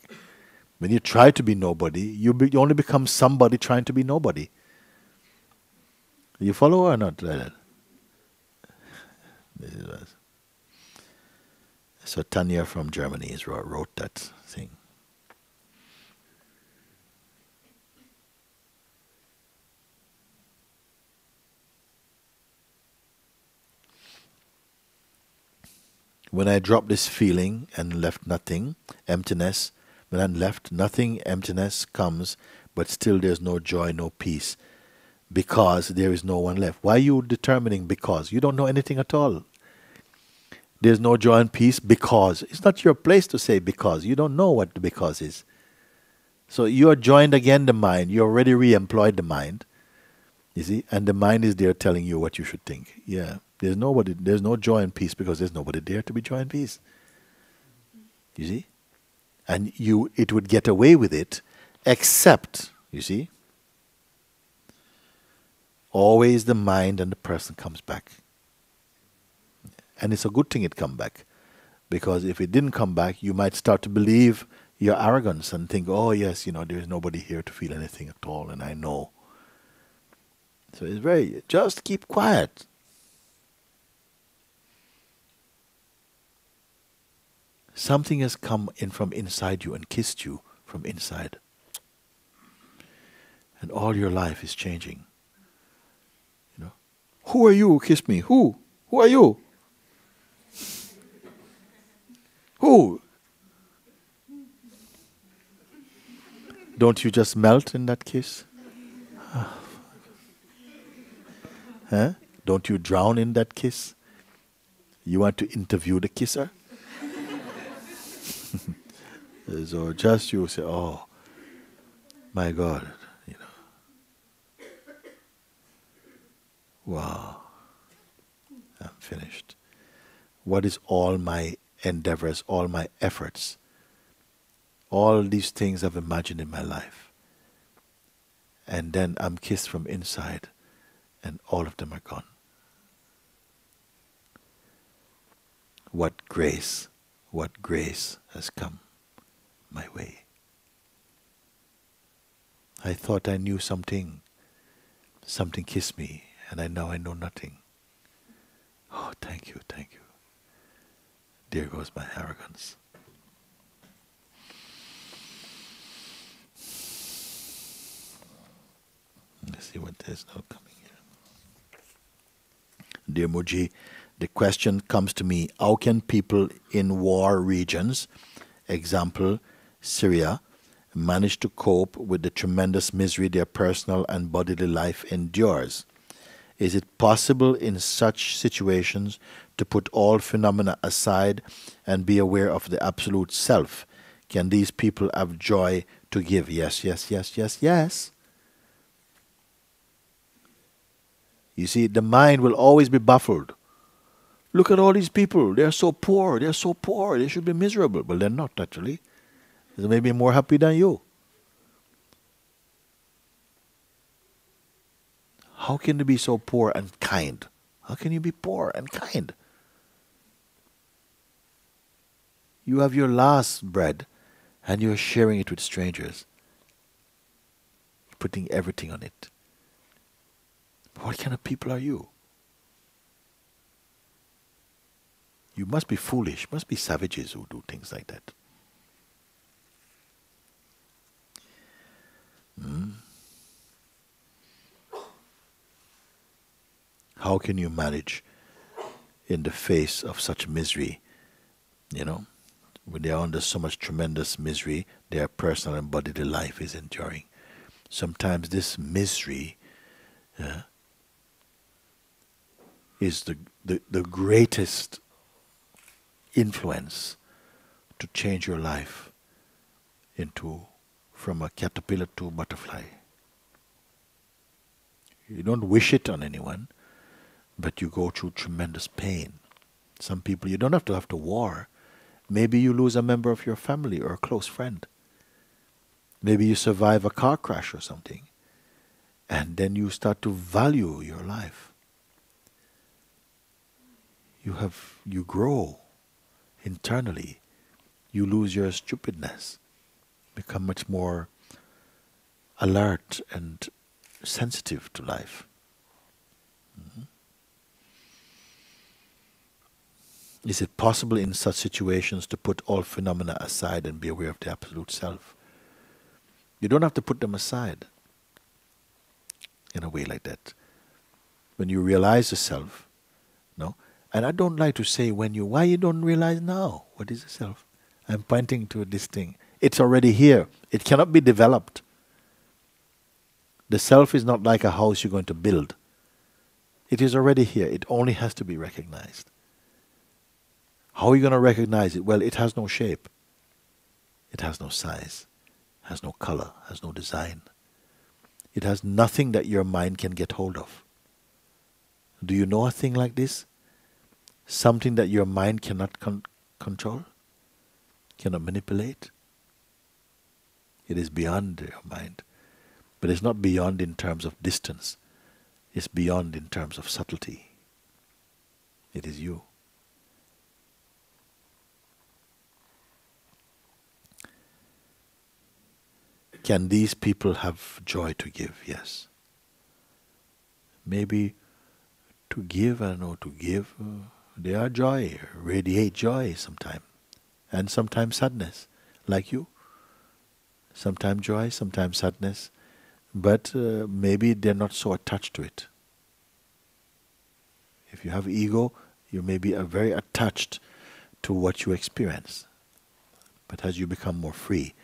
When you try to be nobody, you only become somebody trying to be nobody. You follow or not? This is what. So Tanya from Germany wrote that thing. When I dropped this feeling and left nothing, emptiness, when I'm left nothing, emptiness comes, but still there's no joy, no peace, because there is no one left. Why are you determining because? You don't know anything at all. There's no joy and peace because. It's not your place to say because. You don't know what the because is. So you are joined again the mind. You already re-employed the mind. You see? And the mind is there telling you what you should think. Yeah. There's no joy and peace because there's nobody there to be joy and peace. You see? And it would get away with it, except, you see, always the mind and the person comes back. And it's a good thing it come back. Because if it didn't come back, you might start to believe your arrogance and think, oh yes, there's nobody here to feel anything at all, and I know. So it's just keep quiet. Something has come in from inside you and kissed you from inside. And all your life is changing. Who are you who kissed me? Who? Who are you? Who? Don't you just melt in that kiss? Huh? Don't you drown in that kiss? You want to interview the kisser? So just you say, oh, my God, wow, I'm finished. What is all my endeavors, all my efforts, all these things I've imagined in my life? And then I'm kissed from inside, and all of them are gone. What grace has come my way. I thought I knew something. Something kissed me, and now I know nothing. Oh, thank you, thank you. There goes my arrogance. Let's see what there's now coming here. Dear Mooji, the question comes to me, how can people in war regions, example Syria, manage to cope with the tremendous misery their personal and bodily life endures? Is it possible in such situations to put all phenomena aside and be aware of the absolute self? Can these people have joy to give? Yes, yes, yes, yes, yes. You see, the mind will always be baffled. Look at all these people. They're so poor. They're so poor. They should be miserable. Well, they're not actually. They may be more happy than you. How can you be so poor and kind? How can you be poor and kind? You have your last bread and you're sharing it with strangers. Putting everything on it. What kind of people are you? You must be foolish, must be savages who do things like that. How can you manage in the face of such misery? When they are under so much tremendous misery, their personal and bodily life is enduring. Sometimes this misery is the greatest influence to change your life from a caterpillar to a butterfly. You don't wish it on anyone, but you go through tremendous pain. Some people, you don't have to war. Maybe you lose a member of your family or a close friend. Maybe you survive a car crash or something, and then you start to value your life. You grow internally. You lose your stupidness, become much more alert and sensitive to life. Is it possible in such situations to put all phenomena aside and be aware of the Absolute Self? You don't have to put them aside in a way like that. When you realize the Self, no? And I don't like to say why you don't realize now. What is the Self? I'm pointing to this thing. It's already here. It cannot be developed. The Self is not like a house you're going to build. It is already here. It only has to be recognized. How are you going to recognize it? Well, it has no shape. It has no size. Has no color. Has no design. It has nothing that your mind can get hold of. Do you know a thing like this? Something that your mind cannot control? Cannot manipulate? It is beyond your mind. But it's not beyond in terms of distance. It's beyond in terms of subtlety. It is you. Can these people have joy to give? Yes. Maybe to give, I don't know, to give, they are joy, radiate joy sometimes. And sometimes sadness, like you. Sometimes joy, sometimes sadness. But maybe they're not so attached to it. If you have ego, you may be very attached to what you experience. But as you become more free,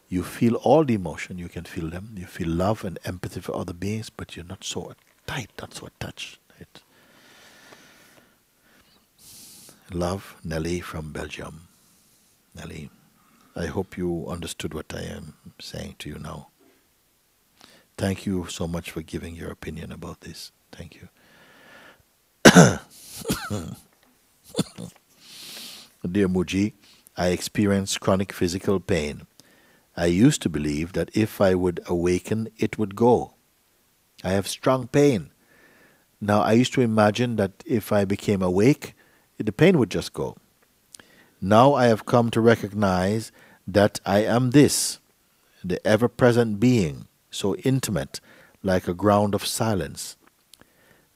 you feel all the emotion, you can feel them. You feel love and empathy for other beings, but you're not so tight, not so attached. Right? Love, Nelly from Belgium. Nelly, I hope you understood what I am saying to you now. Thank you so much for giving your opinion about this. Thank you. Dear Mooji, I experience chronic physical pain. I used to believe that if I would awaken, it would go. I have strong pain. Now I used to imagine that if I became awake, the pain would just go. Now I have come to recognize that I am this, the ever-present being, so intimate, like a ground of silence.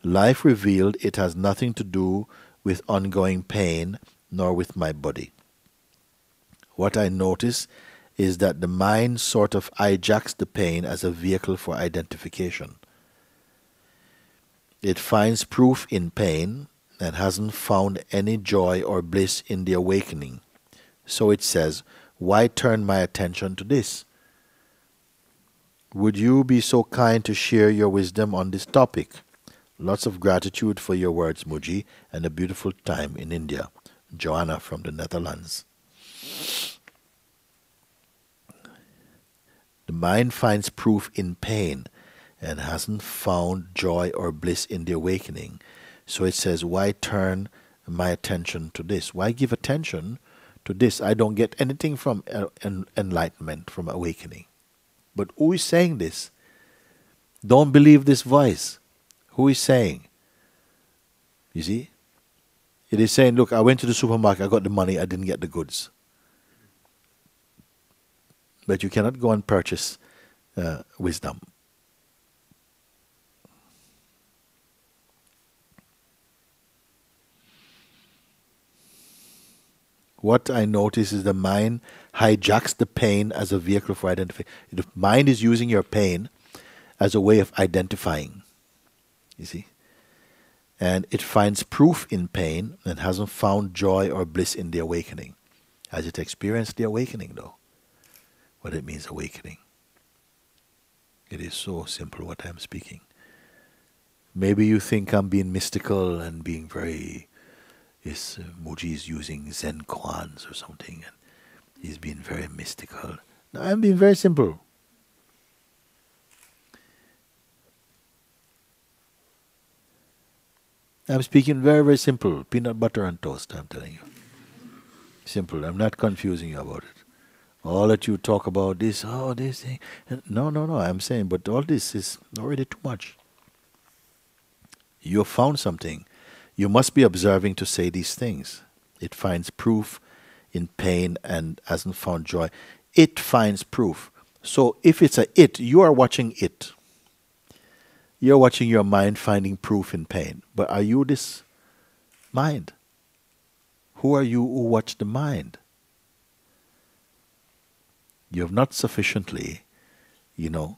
Life revealed it has nothing to do with ongoing pain, nor with my body. What I notice is that the mind sort of hijacks the pain as a vehicle for identification. It finds proof in pain and hasn't found any joy or bliss in the awakening. So it says, why turn my attention to this? Would you be so kind to share your wisdom on this topic? Lots of gratitude for your words, Mooji, and a beautiful time in India. Joanna from the Netherlands. The mind finds proof in pain and hasn't found joy or bliss in the awakening. So it says, why turn my attention to this? Why give attention to this? I don't get anything from enlightenment, from awakening. But who is saying this? Don't believe this voice. Who is saying? You see? It is saying, look, I went to the supermarket, I got the money, I didn't get the goods. But you cannot go and purchase wisdom. What I notice is the mind hijacks the pain as a vehicle for identifying. The mind is using your pain as a way of identifying. You see? And it finds proof in pain and hasn't found joy or bliss in the awakening. Has it experienced the awakening, though? What it means, awakening. It is so simple what I'm speaking. Maybe you think I'm being mystical and being very... Mooji is using Zen koans or something, and he's being very mystical. No, I'm being very simple. I'm speaking very, very simple. Peanut butter and toast, I'm telling you. Simple. I'm not confusing you about it. All that you talk about this, oh, this thing. No, no, no. I'm saying, but all this is already too much. You have found something. You must be observing to say these things. It finds proof in pain and hasn't found joy. It finds proof. So if it's a it, you are watching it. You're watching your mind finding proof in pain. But are you this mind? Who are you who watch the mind? You have not sufficiently,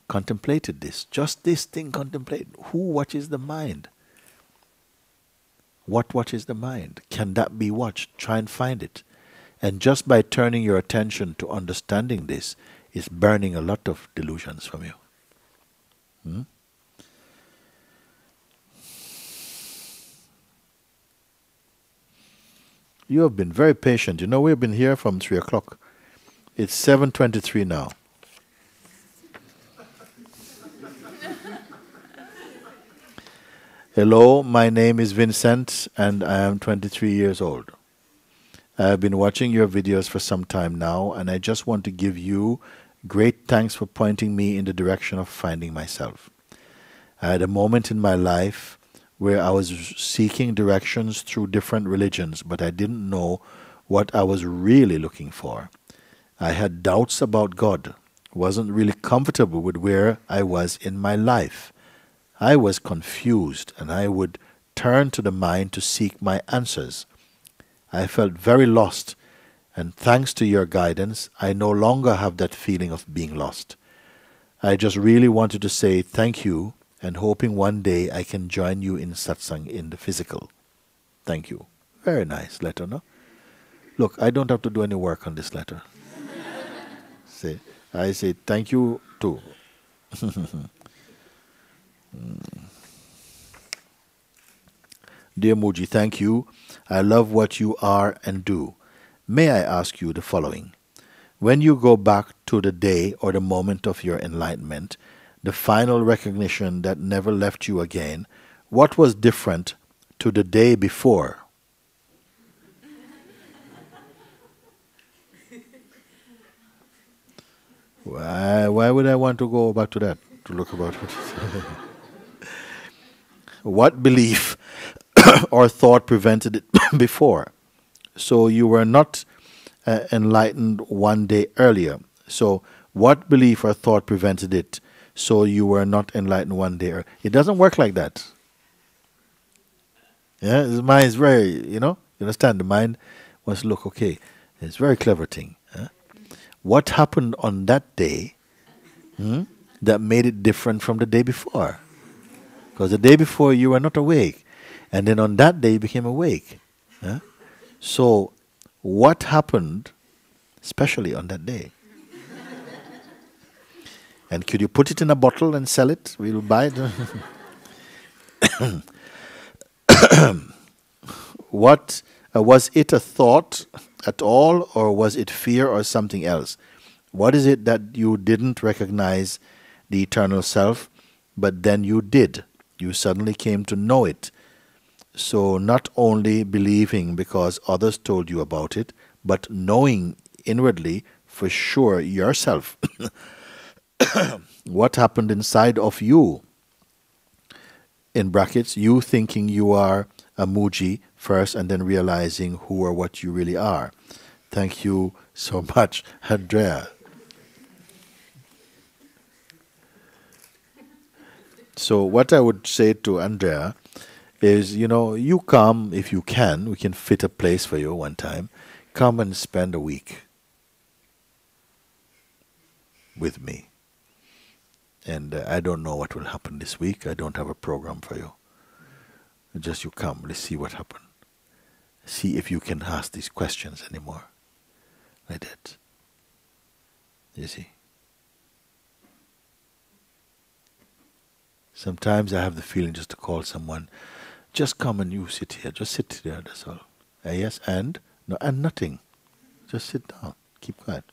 contemplated this. Just this thing contemplate. Who watches the mind? What watches the mind? Can that be watched? Try and find it. And just by turning your attention to understanding this, is burning a lot of delusions from you. Hmm? You have been very patient. We have been here from 3 o'clock. It's 7:23 now. Hello, my name is Vincent and I am 23 years old. I have been watching your videos for some time now and I just want to give you great thanks for pointing me in the direction of finding myself. I had a moment in my life where I was seeking directions through different religions, but I didn't know what I was really looking for. I had doubts about God, wasn't really comfortable with where I was in my life. I was confused and I would turn to the mind to seek my answers. I felt very lost, and thanks to your guidance, I no longer have that feeling of being lost. I just really wanted to say thank you and hoping one day I can join you in Satsang in the physical. Thank you. Very nice letter, no? Look, I don't have to do any work on this letter. I say thank you too. Dear Mooji, thank you. I love what you are and do. May I ask you the following? When you go back to the day or the moment of your enlightenment, the final recognition that never left you again, what was different to the day before? Why would I want to go back to that, to look about it? What belief or thought prevented it before? So you were not enlightened one day earlier. So what belief or thought prevented it? So you were not enlightened one day earlier. It doesn't work like that. Yeah, the mind is very, you understand? The mind wants to look, okay, it's a very clever thing. What happened on that day that made it different from the day before? Because the day before you were not awake. And then on that day you became awake. So what happened, especially on that day? And could you put it in a bottle and sell it? We'll buy it. What was it a thought at all, or was it fear or something else? What is it that you didn't recognize the eternal self, but then you did? You suddenly came to know it. So not only believing because others told you about it, but knowing inwardly for sure yourself. What happened inside of you? In brackets, you thinking you are a Mooji first and then realizing who or what you really are. Thank you so much, Andrea. So what I would say to Andrea is, you come if you can. We can fit a place for you one time. Come and spend a week with me. And I don't know what will happen this week. I don't have a program for you. Just you come. Let's see what happens. See if you can ask these questions anymore. Like that. You see? Sometimes I have the feeling just to call someone, just come and you sit here. Just sit there, that's all. Yes, and? No, and nothing. Just sit down. Keep quiet.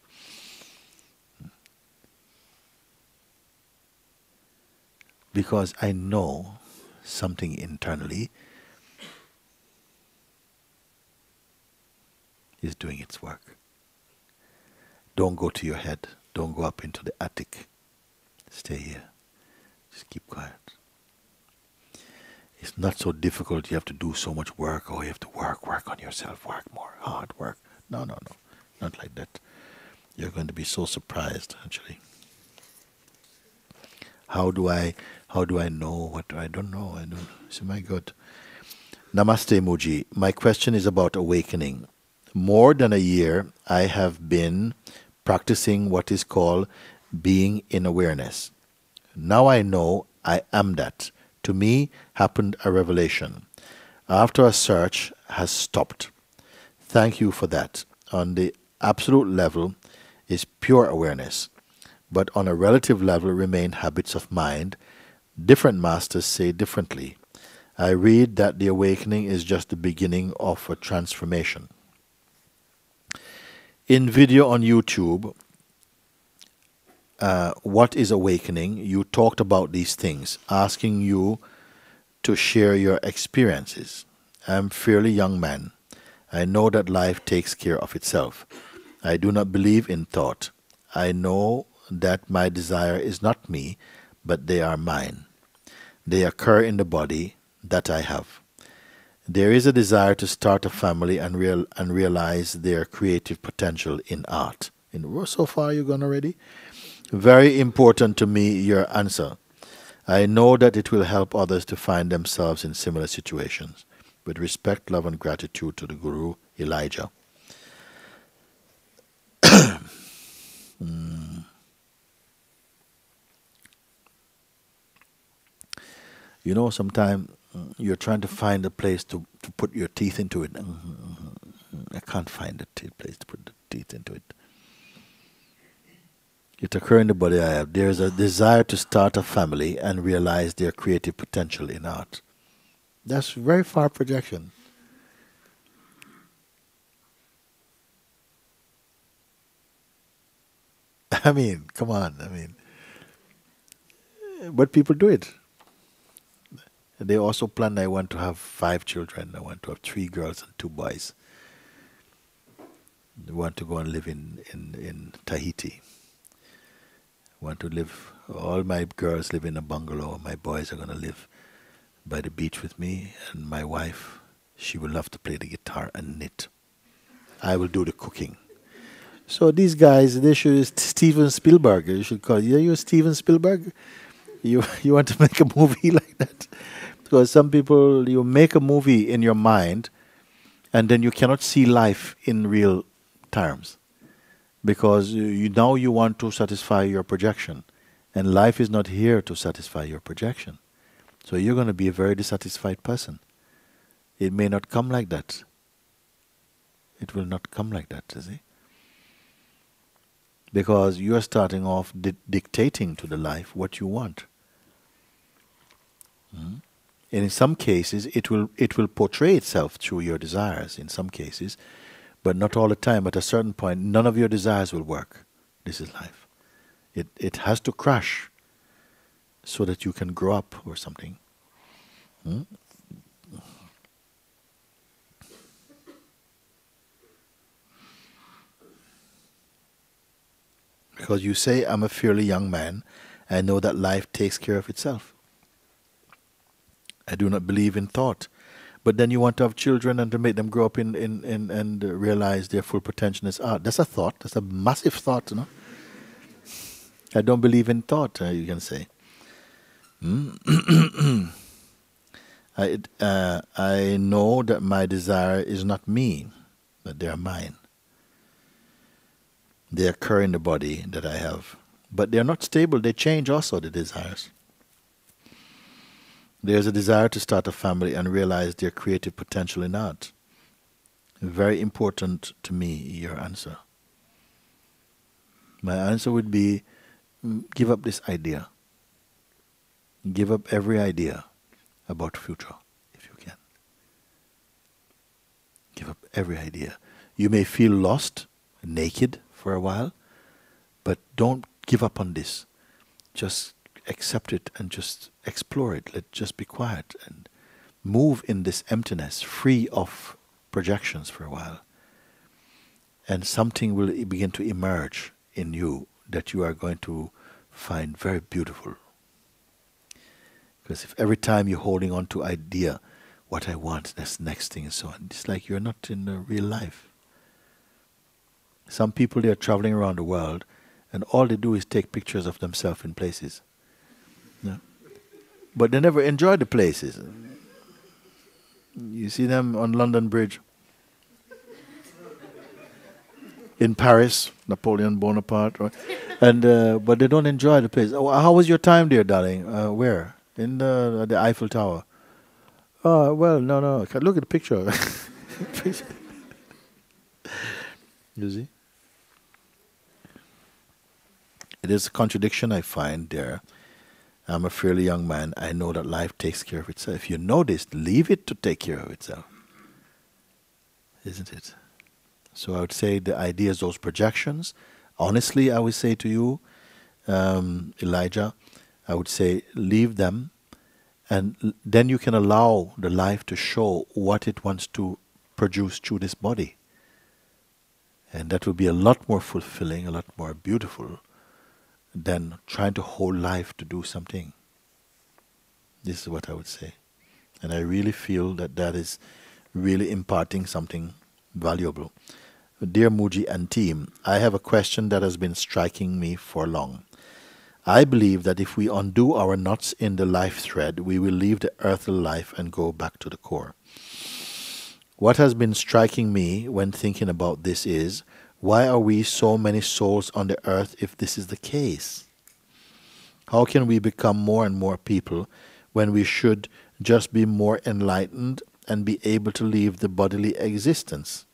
Because I know something internally is doing its work. Don't go to your head. Don't go up into the attic. Stay here. Just keep quiet. It's not so difficult. You have to do so much work. Oh, you have to work on yourself, work more, hard work. No. Not like that. You're going to be so surprised, actually. How do I know what I don't know? I don't. So my God. Namaste, Mooji. My question is about awakening. More than a year, I have been practicing what is called being in awareness. Now I know I am that. To me, happened a revelation. After a search has stopped. Thank you for that. On the absolute level is pure awareness, but on a relative level remain habits of mind. Different masters say differently. I read that the awakening is just the beginning of a transformation. In video on YouTube, What is Awakening, you talked about these things, asking you to share your experiences. I'm a fairly young man. I know that life takes care of itself. I do not believe in thought. I know that my desire is not me, but they are mine. They occur in the body that I have. There is a desire to start a family and realize their creative potential in art. So far you gone already? Very important to me, your answer. I know that it will help others to find themselves in similar situations. With respect, love, and gratitude to the Guru, Elijah. You know, sometimes you're trying to find a place to put your teeth into it. I can't find a place to put the teeth into it. It occurs in the body I have. There is a desire to start a family and realize their creative potential in art. That's very far projection. I mean, come on. I mean, but people do it. They also plan, I want to have 5 children. I want to have 3 girls and 2 boys. They want to go and live in Tahiti. Want to live, all my girls live in a bungalow. My boys are going to live by the beach with me. And my wife, she will love to play the guitar and knit. I will do the cooking. So these guys, they should, Steven Spielberg, you should call, yeah, you're Steven Spielberg? You want to make a movie like that? Because some people, you make a movie in your mind and then you cannot see life in real terms. Because now you want to satisfy your projection. And life is not here to satisfy your projection. So you're going to be a very dissatisfied person. It may not come like that. It will not come like that, you see? Because you are starting off dictating to the life what you want. And in some cases, it will portray itself through your desires, in some cases, but not all the time. At a certain point, none of your desires will work. This is life. It has to crash so that you can grow up or something. Because you say, I'm a fairly young man, I know that life takes care of itself. I do not believe in thought. But then you want to have children and to make them grow up and realize their full potential as art. That's a thought. That's a massive thought, you know. I don't believe in thought, you can say. I know that my desire is not me, that they are mine. They occur in the body that I have. But they are not stable. They change also, the desires. There's a desire to start a family and realize their creative potential in art. Very important to me, your answer. My answer would be, give up this idea. Give up every idea about the future, if you can. Give up every idea. You may feel lost, naked for a while, but don't give up on this. Just accept it and just explore it. Just be quiet and move in this emptiness, free of projections for a while. and something will begin to emerge in you that you are going to find very beautiful. Because if every time you're holding on to idea, what I want, that's next thing and so on, it's like you're not in real life. Some people, they are traveling around the world and all they do is take pictures of themselves in places. No? But they never enjoy the places. You see them on London Bridge. In Paris, Napoleon Bonaparte. And but they don't enjoy the place. Oh, how was your time there, darling? Where? In the Eiffel Tower. Oh, well, no. Look at the picture. You see? It is a contradiction I find there. I'm a fairly young man. I know that life takes care of itself. If you know this, leave it to take care of itself. Isn't it? So I would say the ideas, those projections, honestly, I would say to you, Elijah, I would say leave them, and then you can allow the life to show what it wants to produce through this body. And that will be a lot more fulfilling, a lot more beautiful than trying to hold life to do something. This is what I would say. And I really feel that that is really imparting something valuable. Dear Mooji and team, I have a question that has been striking me for long. I believe that if we undo our knots in the life thread, we will leave the earthly life and go back to the core. What has been striking me when thinking about this is, why are we so many souls on the earth if this is the case? How can we become more and more people when we should just be more enlightened and be able to leave the bodily existence?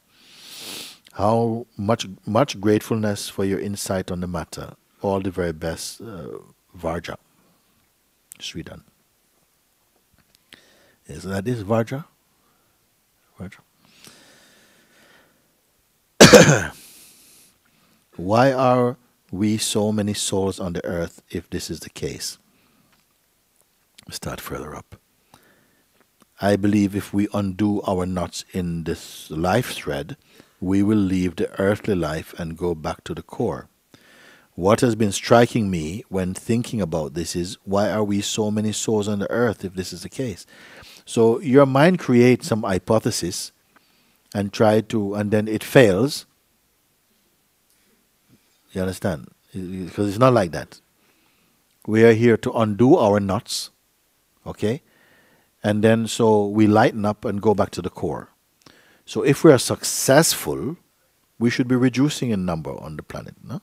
How much gratefulness for your insight on the matter. All the very best, Varja. Sweden. Is that this, Varja? Varja. Why are we so many souls on the earth if this is the case? Start further up. I believe if we undo our knots in this life thread, we will leave the earthly life and go back to the core. What has been striking me when thinking about this is, why are we so many souls on the earth if this is the case? So your mind creates some hypothesis and then it fails. You understand? Because it's not like that. We are here to undo our knots, okay? And then so we lighten up and go back to the core. So if we are successful, we should be reducing in number on the planet, no?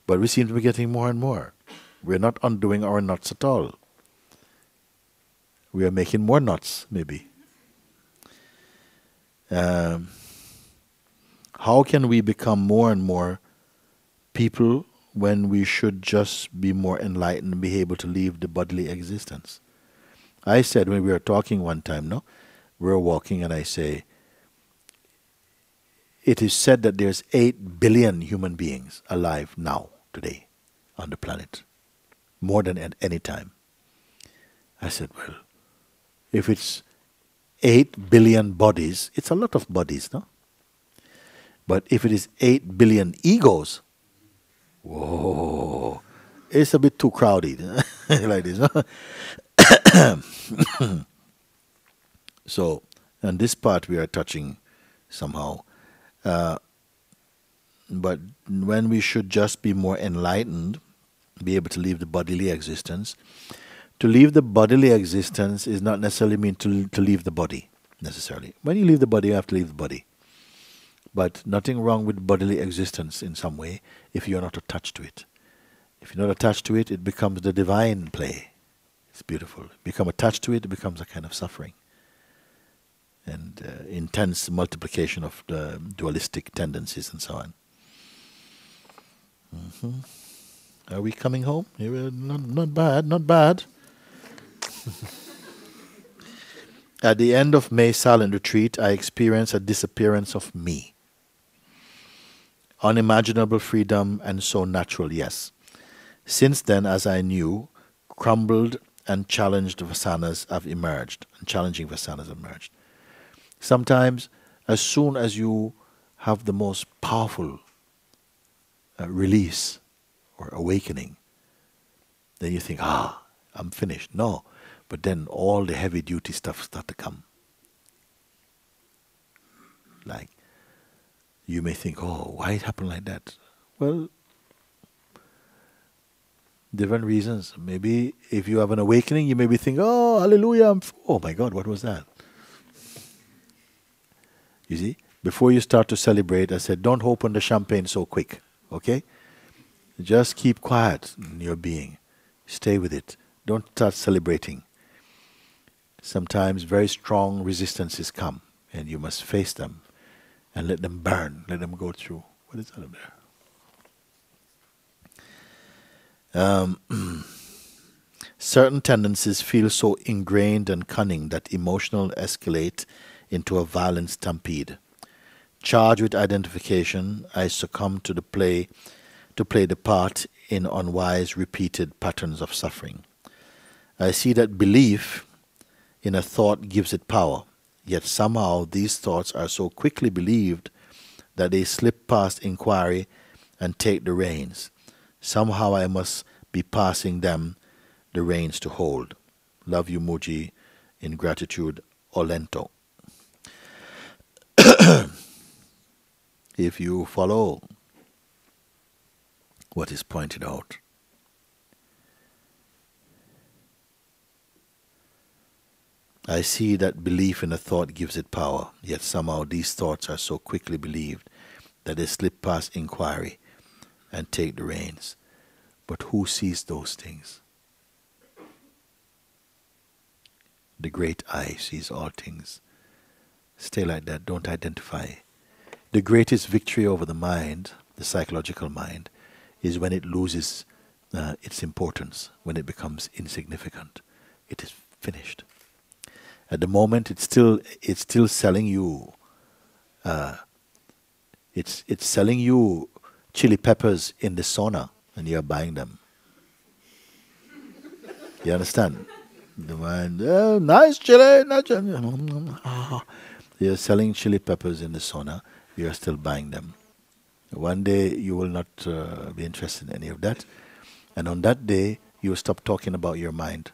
But we seem to be getting more and more. We're not undoing our knots at all. We are making more knots, maybe. How can we become more and more people when we should just be more enlightened and be able to leave the bodily existence? I said when we were talking one time, no? We were walking and I say, it is said that there's 8 billion human beings alive now, today, on the planet. More than at any time. I said, well, if it's 8 billion bodies, it's a lot of bodies, no? But if it is 8 billion egos, whoa, it's a bit too crowded, like this, no? So, and this part we are touching somehow. But when we should just be more enlightened, be able to leave the bodily existence. To leave the bodily existence is not necessarily mean to leave the body, necessarily. When you leave the body, you have to leave the body. But nothing wrong with bodily existence in some way if you're not attached to it. If you're not attached to it, it becomes the divine play. It's beautiful. Become attached to it, it becomes a kind of suffering. And intense multiplication of the dualistic tendencies and so on. Are we coming home? Not bad, not bad. At the end of May silent retreat, I experienced a disappearance of me. Unimaginable freedom and so natural, yes. Since then, as I knew, crumbled and challenged vasanas have emerged. And challenging vasanas have emerged. Sometimes, as soon as you have the most powerful release or awakening, then you think, I'm finished. No. But then all the heavy duty stuff start to come. Like, you may think, why it happened like that? Well, different reasons. Maybe if you have an awakening, you maybe think, hallelujah, oh my God, what was that? You see, before you start to celebrate, I said, don't open the champagne so quick, okay? Just keep quiet in your being. Stay with it. Don't start celebrating. Sometimes very strong resistances come, and you must face them and let them burn, let them go through. What is that up there? Certain tendencies feel so ingrained and cunning that emotional escalate into a violent stampede. Charged with identification, I succumb to play the part in unwise repeated patterns of suffering. I see that belief in a thought gives it power, yet somehow these thoughts are so quickly believed that they slip past inquiry and take the reins. Somehow I must be passing them the reins to hold. Love you, Mooji. In gratitude, Olento. If you follow what is pointed out, I see that belief in a thought gives it power, yet somehow these thoughts are so quickly believed that they slip past inquiry and take the reins. But who sees those things? The great I sees all things. Stay like that, don't identify. The greatest victory over the mind, the psychological mind, is when it loses its importance, when it becomes insignificant. It is finished. At the moment, it's still selling you. It's selling you chili peppers in the sauna, and you're buying them. You understand? The mind, nice chili, nice chili. You're selling chili peppers in the sauna. You're still buying them. One day you will not be interested in any of that, and on that day you will stop talking about your mind.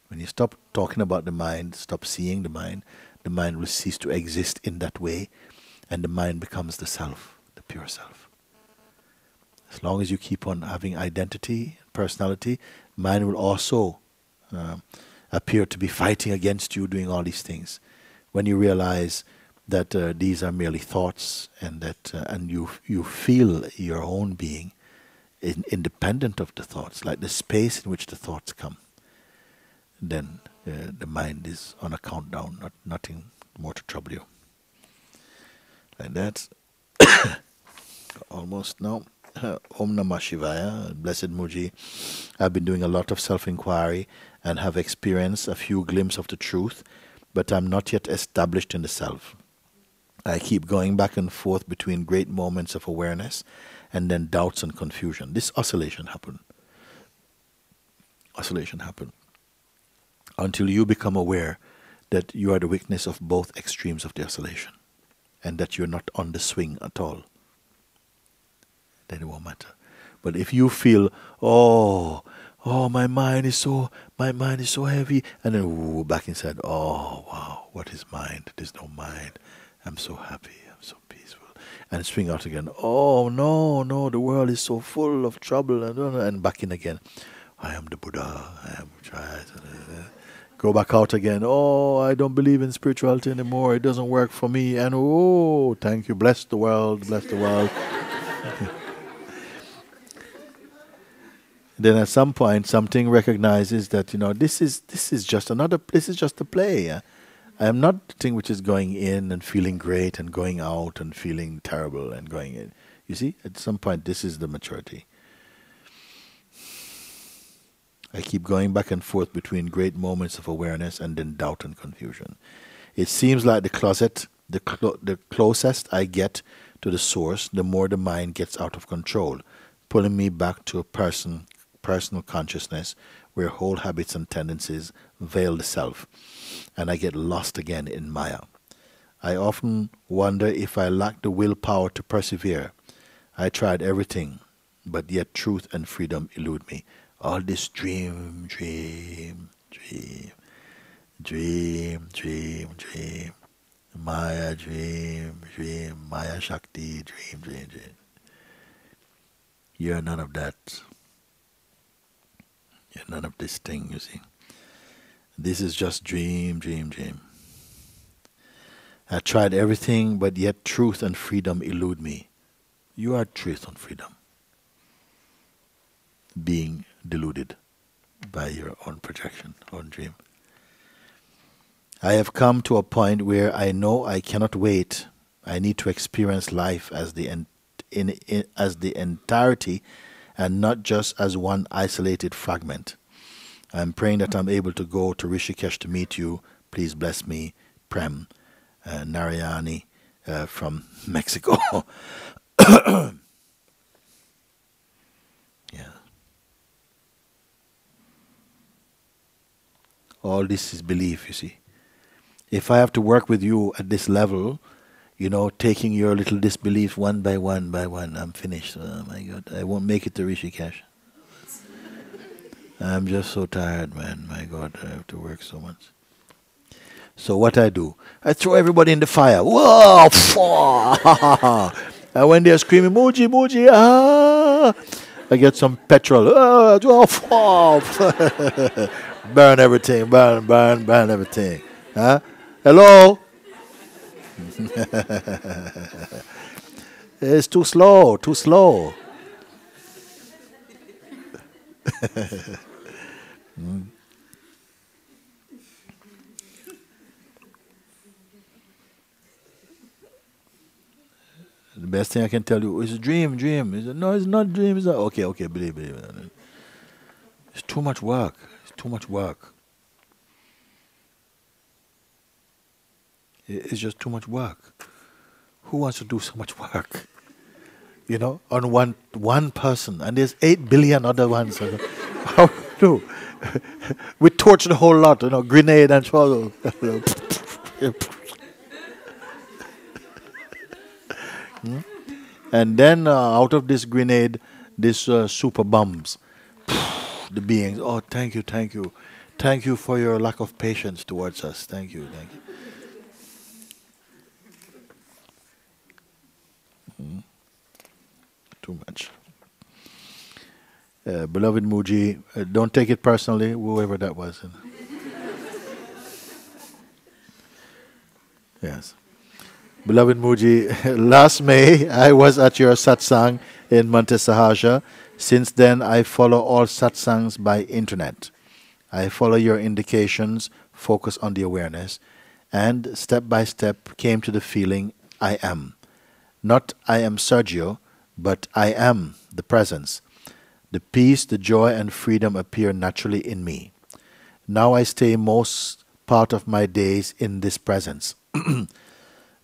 When you stop talking about the mind, stop seeing the mind will cease to exist in that way, and the mind becomes the self, the pure self. As long as you keep on having identity, personality, mind will also appear to be fighting against you, doing all these things. When you realize that these are merely thoughts, and that and you feel your own being independent of the thoughts, like the space in which the thoughts come, then the mind is on a countdown, nothing more to trouble you. Like that. Almost now. Om Namah Shivaya, Blessed Mooji. I've been doing a lot of self-inquiry and have experienced a few glimpses of the truth, but I'm not yet established in the self. I keep going back and forth between great moments of awareness and then doubts and confusion. This oscillation happen. Oscillation happen. Until you become aware that you are the witness of both extremes of the oscillation, and that you're not on the swing at all, then it won't matter. But if you feel, my mind is so heavy, and then back inside, wow, what is mind? There's no mind. I'm so happy, I'm so peaceful. And swing out again, no, the world is so full of trouble, and back in again. I am the Buddha, I am tried. Go back out again. I don't believe in spirituality anymore. It doesn't work for me. And thank you. Bless the world. Bless the world. Then at some point, something recognizes that this is just a play. I am not the thing which is going in and feeling great and going out and feeling terrible and going in. You see, at some point, this is the maturity. I keep going back and forth between great moments of awareness and then doubt and confusion. It seems like the closest I get to the source, the more the mind gets out of control, pulling me back to a personal consciousness where whole habits and tendencies veil the self, and I get lost again in Maya. I often wonder if I lack the willpower to persevere. I tried everything, but yet truth and freedom elude me. All this dream, dream, dream, dream, dream, dream. Maya, dream, dream. Maya Shakti, dream, dream, dream. You're none of that. You're none of this thing, you see. This is just dream, dream, dream. I tried everything, but yet truth and freedom elude me. You are truth and freedom. Being deluded by your own projection, own dream. I have come to a point where I know I cannot wait. I need to experience life as the as the entirety and not just as one isolated fragment. I'm praying that I'm able to go to Rishikesh to meet you. Please bless me, Prem, Narayani from Mexico. Yeah. All this is belief, you see. If I have to work with you at this level, you know, taking your little disbelief one by one by one, I'm finished. Oh my God, I won't make it to Rishikesh. I'm just so tired, man. My God, I have to work so much. So what I do, I throw everybody in the fire. Whoa! And when they're screaming, Mooji, Mooji, ah! I get some petrol. Burn everything, burn, burn, burn everything. Huh? Hello? It's too slow, too slow. The best thing I can tell you is a dream, dream. He said, no, it's not dream. It's not. Okay, okay, believe, believe. It's too much work. It's too much work. It's just too much work. Who wants to do so much work? You know, on one person, and there's 8 billion other ones. How do? We torch the whole lot, you know, grenade and trouble. And then out of this grenade, this super bombs. The beings, oh, thank you, thank you. Thank you for your lack of patience towards us. Thank you, thank you. Too much. Beloved Mooji, don't take it personally, whoever that was. Yes. Beloved Mooji, last May I was at your Satsang in Monte Sahaja. Since then I follow all Satsangs by internet. I follow your indications, focus on the awareness, and step by step came to the feeling I am. Not I am Sergio, but I am the presence. The peace, the joy and freedom appear naturally in me. Now I stay most part of my days in this presence.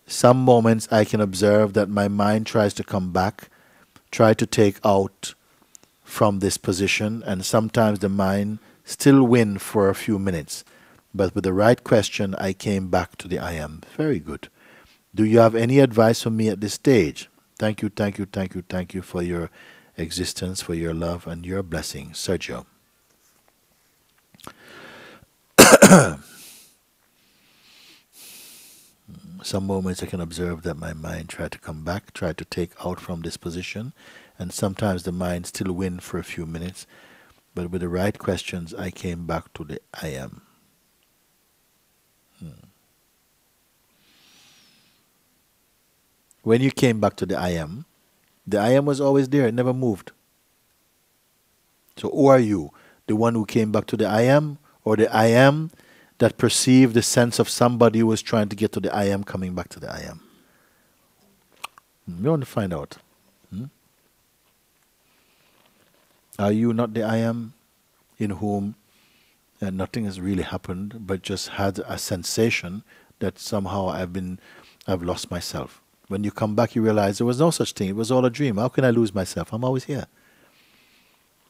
Some moments I can observe that my mind tries to come back, try to take out from this position, and sometimes the mind still win for a few minutes. But with the right question, I came back to the I am. Very good. Do you have any advice for me at this stage? Thank you, thank you, thank you, thank you for your existence, for your love and your blessing. Sergio. Some moments I can observe that my mind tried to come back, tried to take out from this position, and sometimes the mind still win for a few minutes, but with the right questions I came back to the I am. When you came back to the I am was always there, it never moved. So who are you? The one who came back to the I am, or the I am that perceived the sense of somebody who was trying to get to the I am coming back to the I am? We want to find out. Are you not the I am in whom nothing has really happened, but just had a sensation that somehow I've lost myself? When you come back, you realize there was no such thing. It was all a dream. How can I lose myself? I'm always here.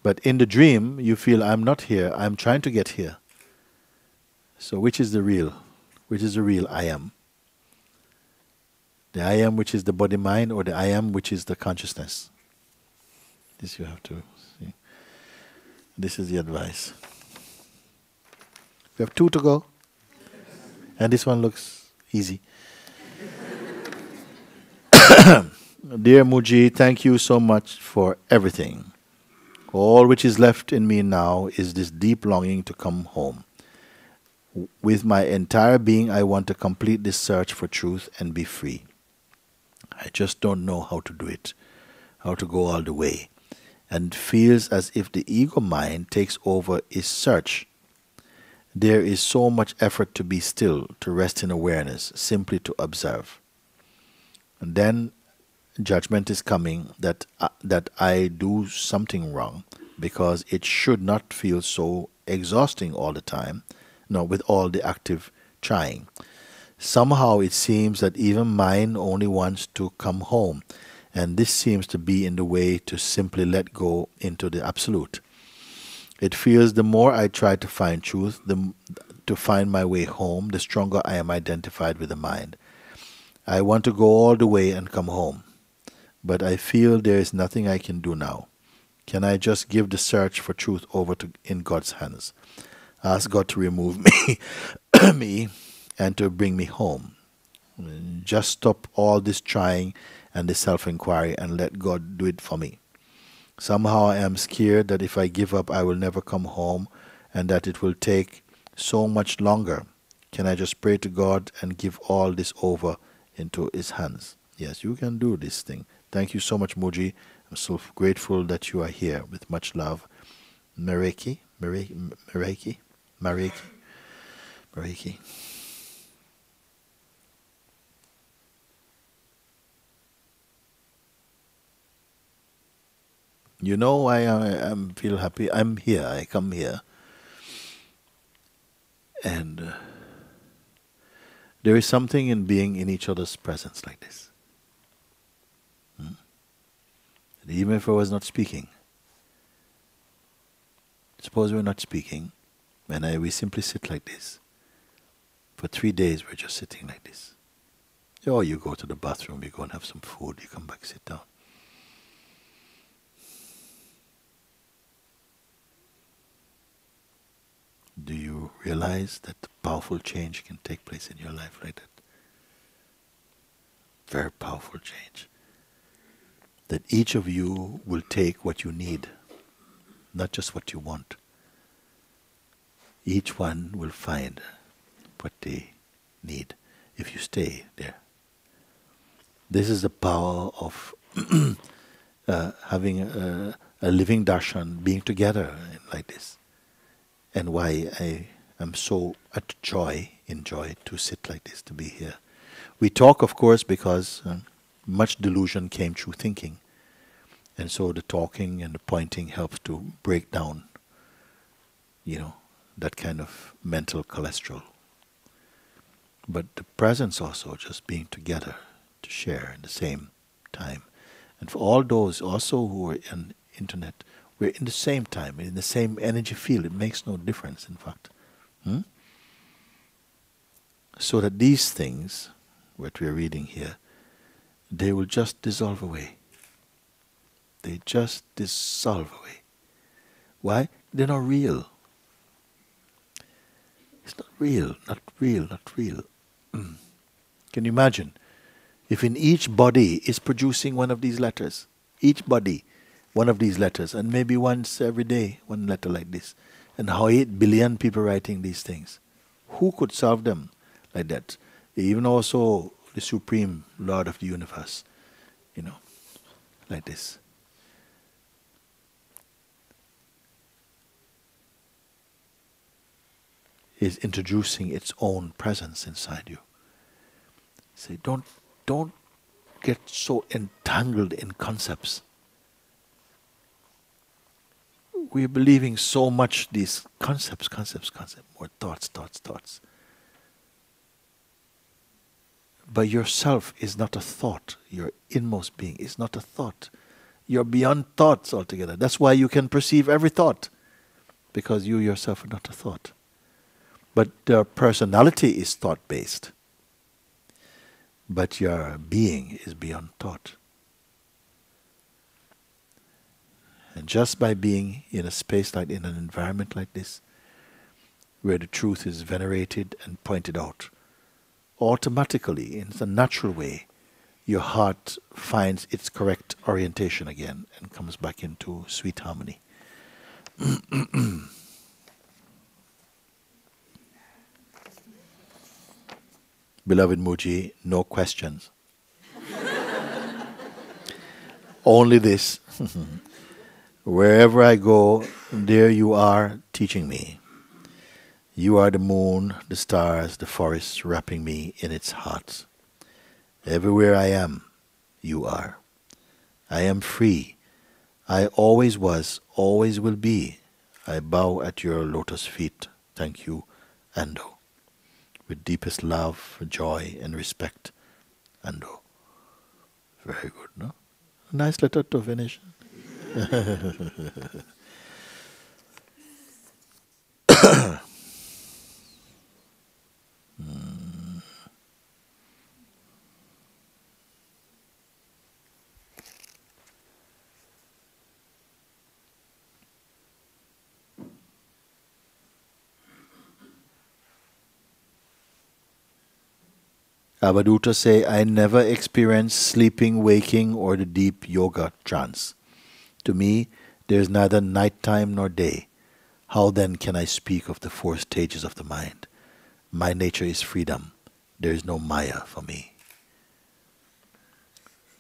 But in the dream, you feel I'm not here. I'm trying to get here. So which is the real? Which is the real I am? The I am which is the body mind, or the I am which is the consciousness. This you have to see. This is the advice. We have 2 to go. And this one looks easy. Dear Mooji, thank you so much for everything. All which is left in me now is this deep longing to come home. With my entire being, I want to complete this search for truth and be free. I just don't know how to do it, how to go all the way. And it feels as if the ego mind takes over its search. There is so much effort to be still, to rest in awareness, simply to observe. And then judgment is coming that I do something wrong, because it should not feel so exhausting all the time, with all the active trying. Somehow it seems that even mind only wants to come home, and this seems to be in the way to simply let go into the absolute. It feels the more I try to find truth, to find my way home, the stronger I am identified with the mind. I want to go all the way and come home, but I feel there is nothing I can do now. Can I just give the search for truth over in God's hands? Ask God to remove me and to bring me home. Just stop all this trying and the self-inquiry and let God do it for me. Somehow I am scared that if I give up, I will never come home and that it will take so much longer. Can I just pray to God and give all this over into His hands? Yes, you can do this thing. Thank you so much, Mooji. I'm so grateful that you are here. With much love. Mareki. You know, I feel happy. I'm here. I come here. And there is something in being in each other's presence like this. Even if I was not speaking. Suppose we're not speaking, and we simply sit like this. For 3 days we're just sitting like this. Or you go to the bathroom, you go and have some food, you come back, sit down. Do you realize that powerful change can take place in your life like that? Very powerful change. That each of you will take what you need, not just what you want. Each one will find what they need if you stay there. This is the power of having a living darshan, being together like this. And why I am so enjoy to sit like this, to be here. We talk, of course, because much delusion came through thinking. And so the talking and the pointing helps to break down, that kind of mental cholesterol. But the presence also, just being together, to share in the same time. And for all those also who are on internet, we're in the same time, in the same energy field. It makes no difference, in fact. So that these things, what we're reading here, they will just dissolve away. They just dissolve away. Why? They're not real. It's not real, not real, not real. Can you imagine? If in each body is producing one of these letters, each body, one of these letters, and maybe once every day, one letter like this, and how 8 billion people writing these things. Who could solve them like that? Even also the Supreme Lord of the Universe, like this. Is introducing its own presence inside you. Say, don't get so entangled in concepts. We're believing so much these concepts, more thoughts. But yourself is not a thought. Your inmost being is not a thought. You're beyond thoughts altogether. That's why you can perceive every thought, because you yourself are not a thought. But their personality is thought-based. but your being is beyond thought. And just by being in a space like, in an environment like this, where the truth is venerated and pointed out, automatically, in a natural way, your heart finds its correct orientation again and comes back into sweet harmony. Beloved Mooji, no questions. Only this. Wherever I go, there you are teaching me. You are the moon, the stars, the forest wrapping me in its heart. Everywhere I am, you are. I am free. I always was, always will be. I bow at your lotus feet. Thank you, Ando. With deepest love, joy, and respect, Ando. Very good, no? A nice letter to finish. Avaduta say, I never experienced sleeping, waking, or the deep yoga trance. To me, there is neither nighttime nor day. How then can I speak of the four stages of the mind? My nature is freedom. There is no Maya for me.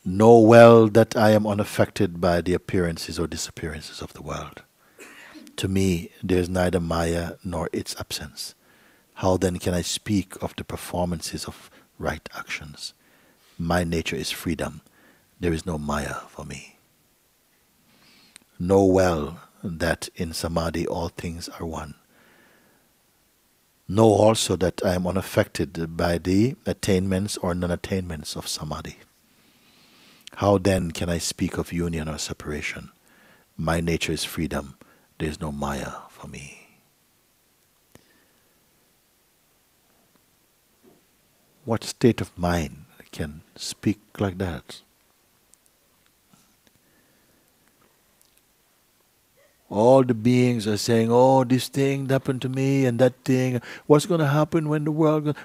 Know well that I am unaffected by the appearances or disappearances of the world. To me, there is neither Maya nor its absence. How then can I speak of the performances of right actions? My nature is freedom. There is no Maya for me. Know well that in Samadhi all things are one. Know also that I am unaffected by the attainments or non-attainments of Samadhi. How then can I speak of union or separation? My nature is freedom. There is no Maya for me. What state of mind can speak like that? All the beings are saying, oh, this thing happened to me and that thing. What's going to happen when the world...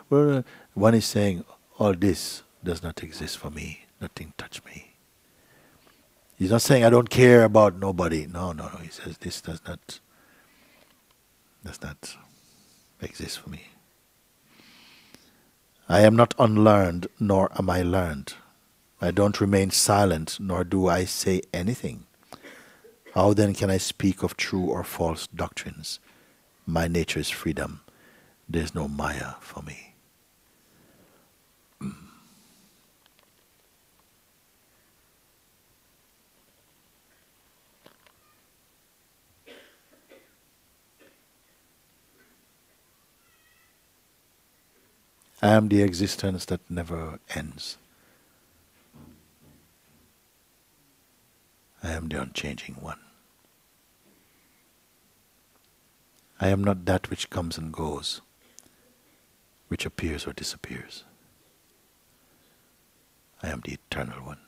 One is saying, all this does not exist for me. Nothing touch me. He's not saying, I don't care about nobody. No. He says, this does not exist for me. I am not unlearned, nor am I learned. I don't remain silent, nor do I say anything. How then can I speak of true or false doctrines? My nature is freedom. There is no Maya for me. I am the existence that never ends. I am the unchanging one. I am not that which comes and goes, which appears or disappears. I am the eternal one.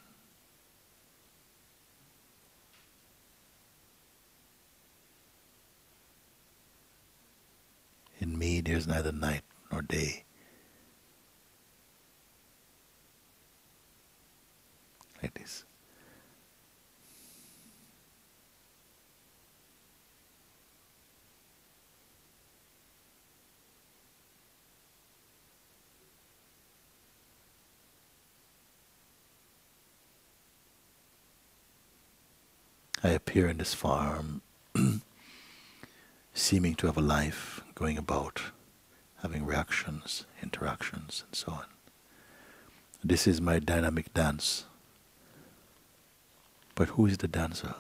In me there is neither night nor day. Like this. I appear in this form, seeming to have a life, going about, having reactions, interactions, and so on. This is my dynamic dance. But who is the dancer?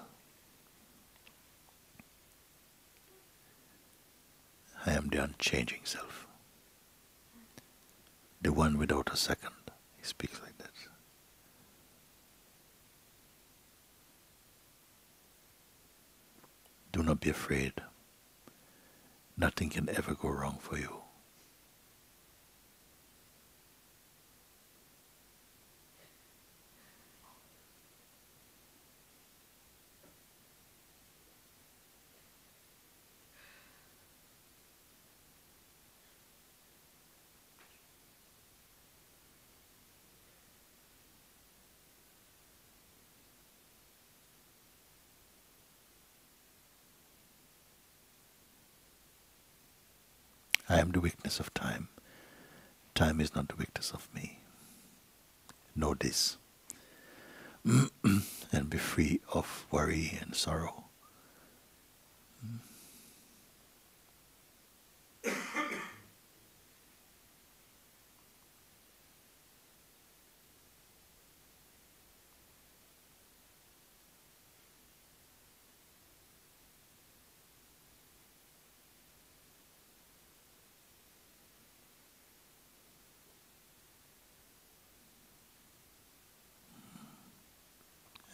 I am the unchanging self. The one without a second. He speaks like that. Do not be afraid. Nothing can ever go wrong for you. I am the witness of time. Time is not the witness of me. Know this. And be free of worry and sorrow.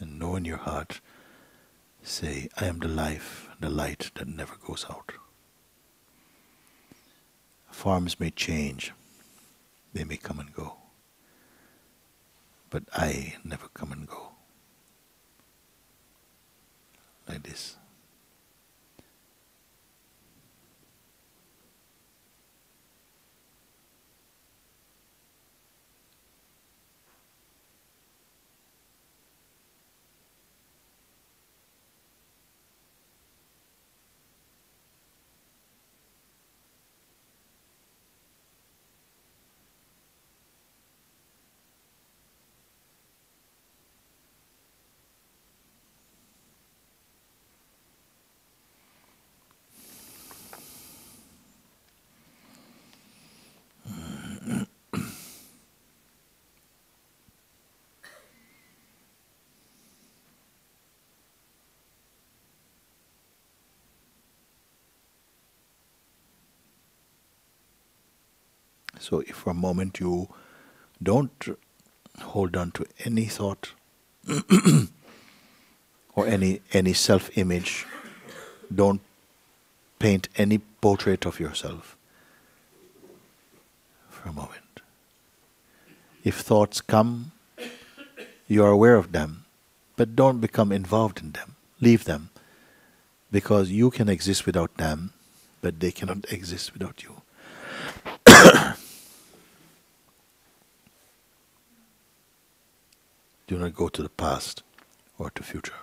And know in your heart, say, I am the life, the light that never goes out. Forms may change, they may come and go, but I never come and go. Like this. So if for a moment you don't hold on to any thought or any self-image, don't paint any portrait of yourself for a moment. If thoughts come, you are aware of them, but don't become involved in them. Leave them, because you can exist without them, but they cannot exist without you. Do not go to the past or to future.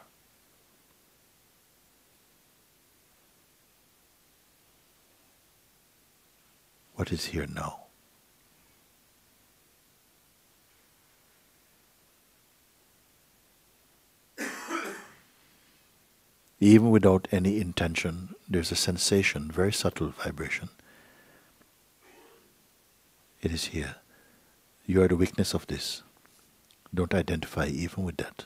What is here now? Even without any intention, there's a sensation, very subtle vibration. It is here. You are the witness of this. Don't identify even with that.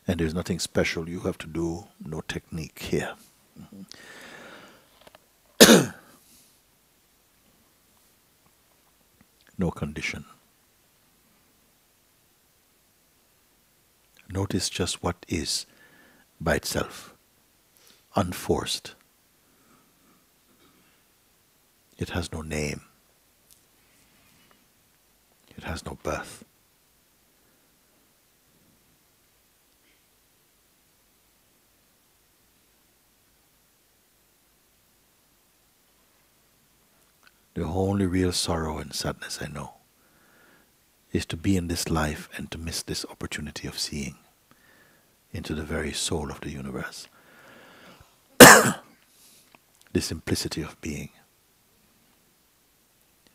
And there's nothing special you have to do, no technique here. No condition. Notice just what is by itself, unforced. It has no name. It has no birth. The only real sorrow and sadness I know is to be in this life and to miss this opportunity of seeing into the very soul of the universe. The simplicity of being,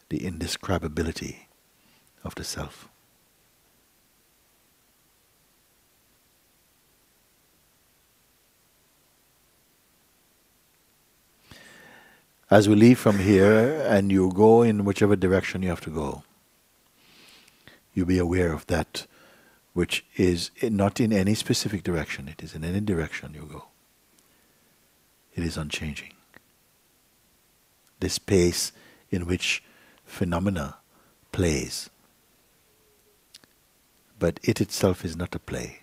the indescribability of the self. As we leave from here and you go in whichever direction you have to go, you be aware of that which is not in any specific direction, it is in any direction you go. It is unchanging. The space in which phenomena plays. But it itself is not a play.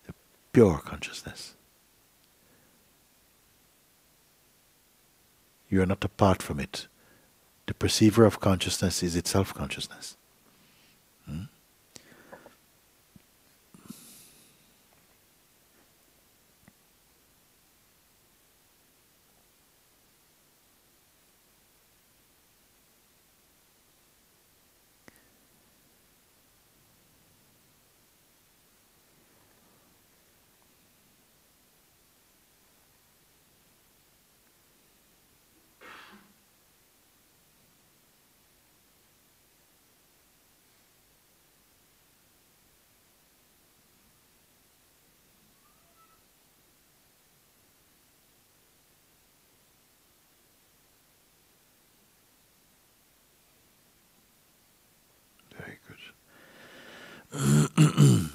The pure consciousness. You are not apart from it. The perceiver of consciousness is itself consciousness. I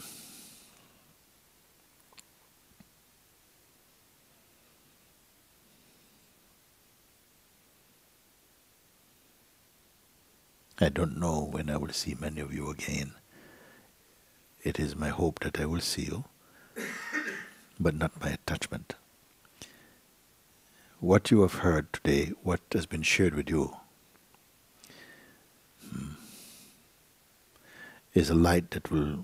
don't know when I will see many of you again. It is my hope that I will see you, but not by attachment. What you have heard today, what has been shared with you, is a light that will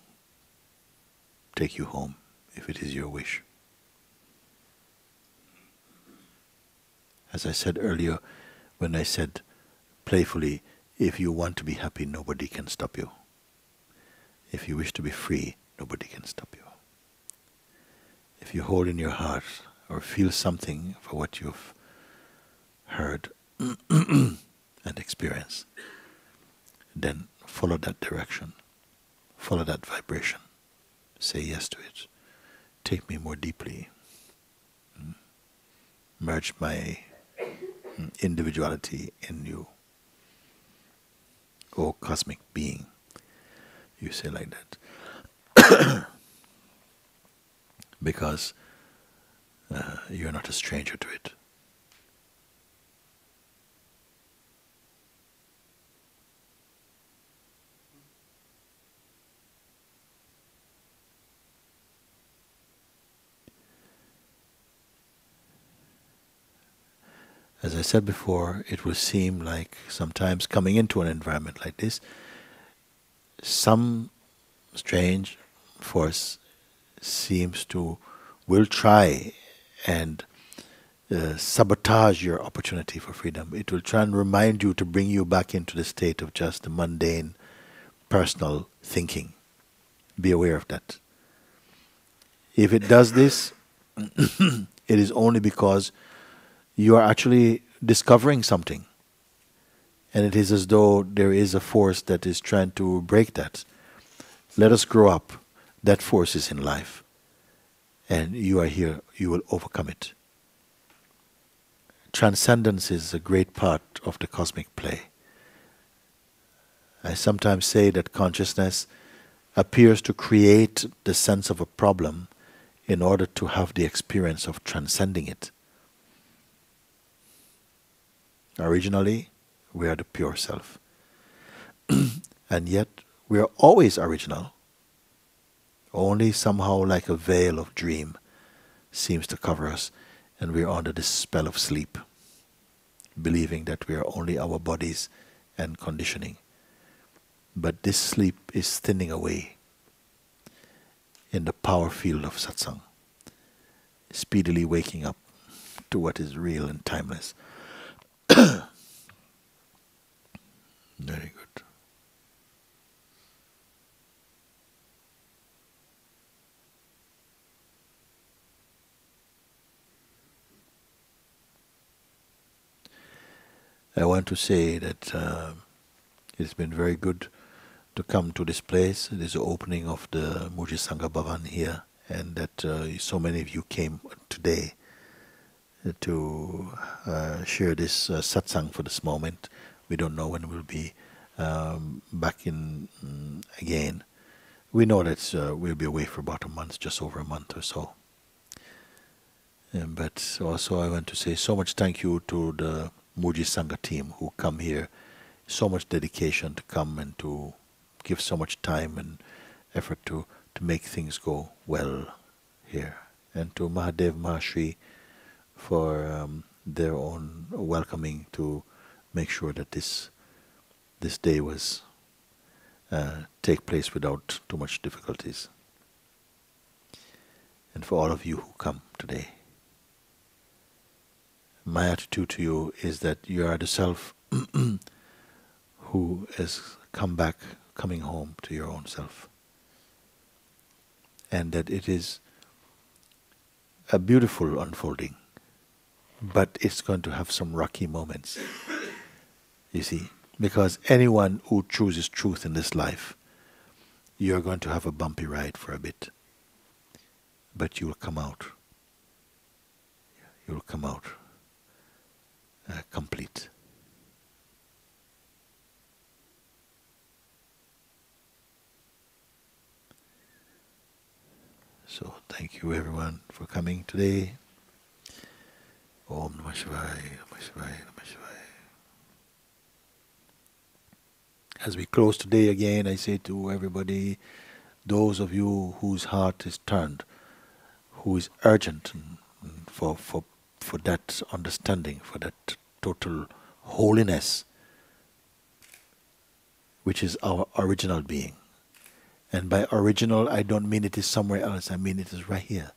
take you home, if it is your wish. As I said earlier, when I said playfully, if you want to be happy, nobody can stop you. If you wish to be free, nobody can stop you. If you hold in your heart or feel something for what you've heard and experienced, then follow that direction, follow that vibration, say yes to it. Take me more deeply. Merge my individuality in you. Oh cosmic being, you say like that. Because you're not a stranger to it. As I said before, it will seem like sometimes coming into an environment like this, some strange force will try and sabotage your opportunity for freedom. It will try and remind you to bring you back into the state of just mundane, personal thinking. Be aware of that. If it does this, it is only because you are actually discovering something. And it is as though there is a force that is trying to break that. Let us grow up. That force is in life. And you are here, you will overcome it. Transcendence is a great part of the cosmic play. I sometimes say that consciousness appears to create the sense of a problem in order to have the experience of transcending it. Originally, we are the pure self. And yet, we are always original. Only somehow like a veil of dream seems to cover us, and we are under the spell of sleep, believing that we are only our bodies and conditioning. But this sleep is thinning away in the power field of Satsang, speedily waking up to what is real and timeless. Very good. I want to say that it's been very good to come to this place. It is the opening of the Mooji Sangha Bhavan here, and that so many of you came today to share this satsang for this moment. We don't know when we'll be back in again. We know that we'll be away for about a month, just over a month or so. But also I want to say so much thank you to the Mooji Sangha team who come here. So much dedication to come and to give so much time and effort to make things go well here. And to Mahadev Mahashri for their own welcoming to make sure that this day was take place without too much difficulties. And for all of you who come today. My attitude to you is that you are the self who has coming home to your own self. And that it is a beautiful unfolding, but it's going to have some rocky moments, you see. Because anyone who chooses truth in this life, you're going to have a bumpy ride for a bit. But you will come out. You will come out complete. So thank you everyone for coming today. Om Namah Shivaya, Namah Shivaya, Namah Shivaya. As we close today again, I say to everybody, those of you whose heart is turned, who is urgent for that understanding, for that total holiness, which is our original being. And by original, I don't mean it is somewhere else, I mean it is right here.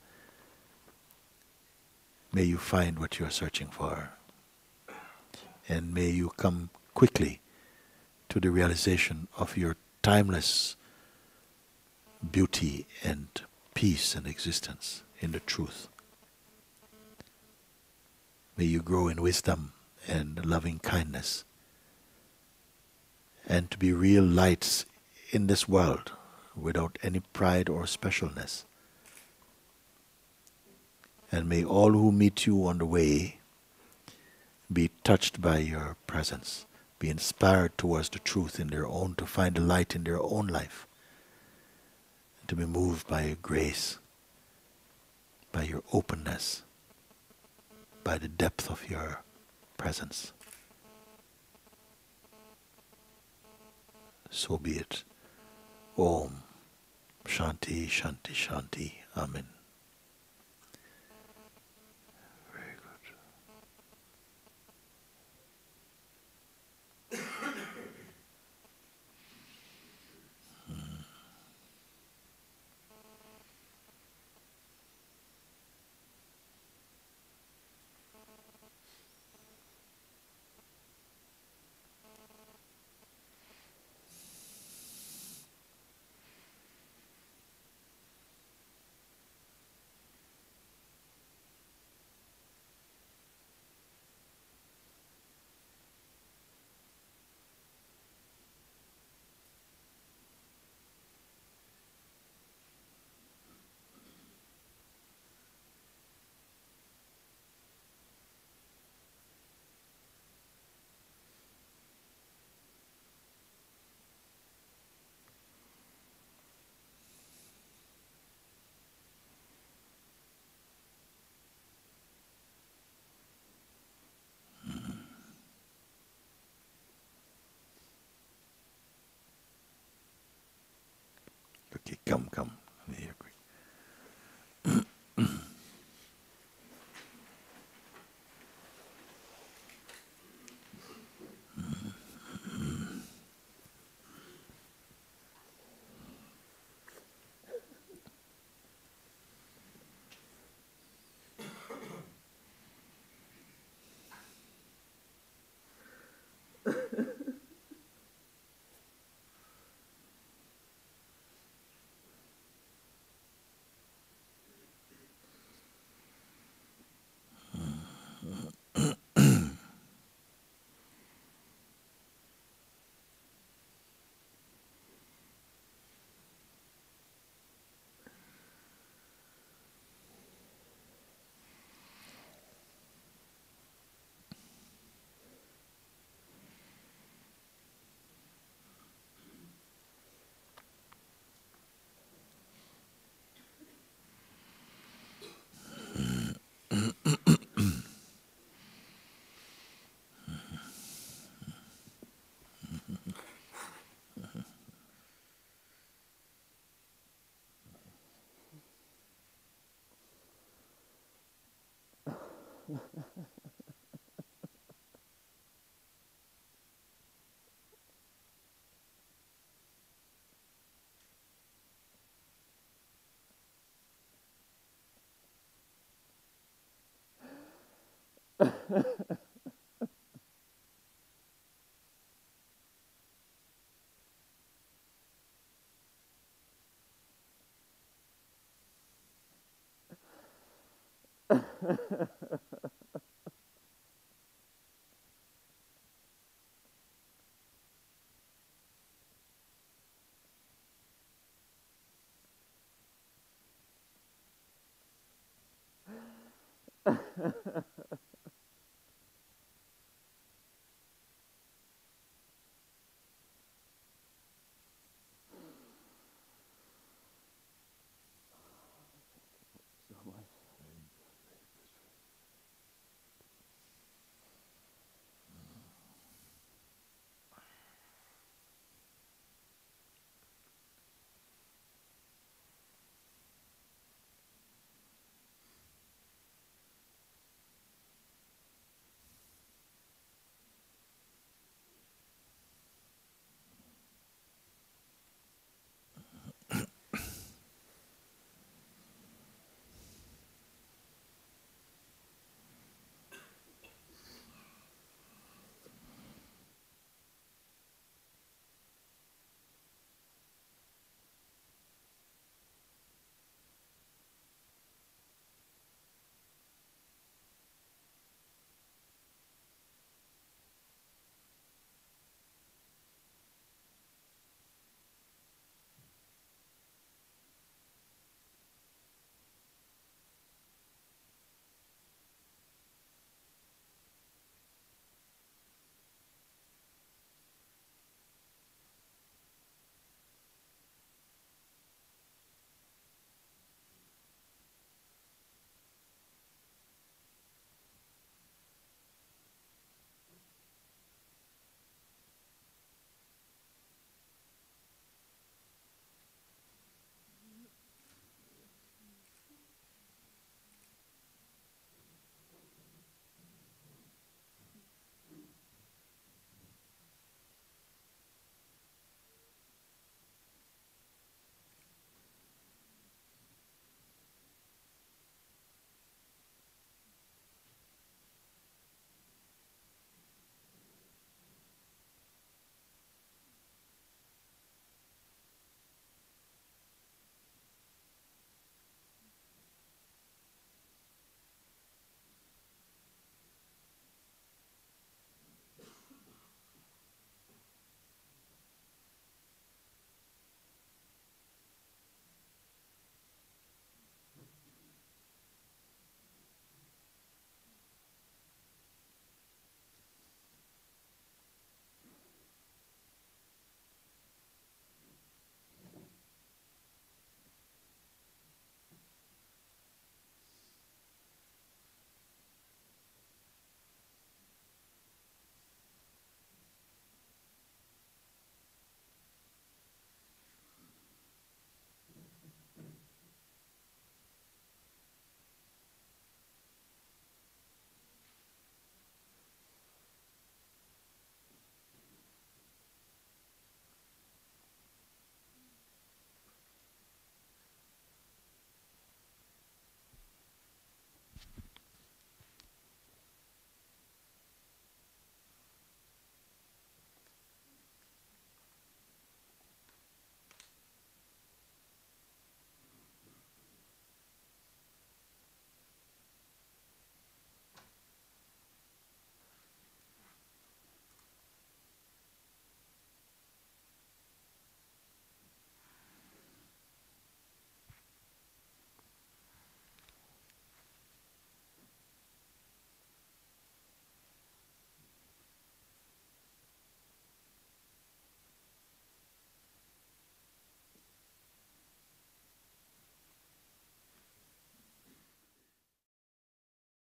May you find what you are searching for. And may you come quickly to the realization of your timeless beauty and peace and existence in the truth. May you grow in wisdom and loving kindness, and to be real lights in this world without any pride or specialness. And may all who meet you on the way be touched by your presence, be inspired towards the truth in their own, to find the light in their own life, and to be moved by your grace, by your openness, by the depth of your presence. So be it. Om Shanti, Shanti, Shanti. Amen. Very good. Okay, come. Here, quick.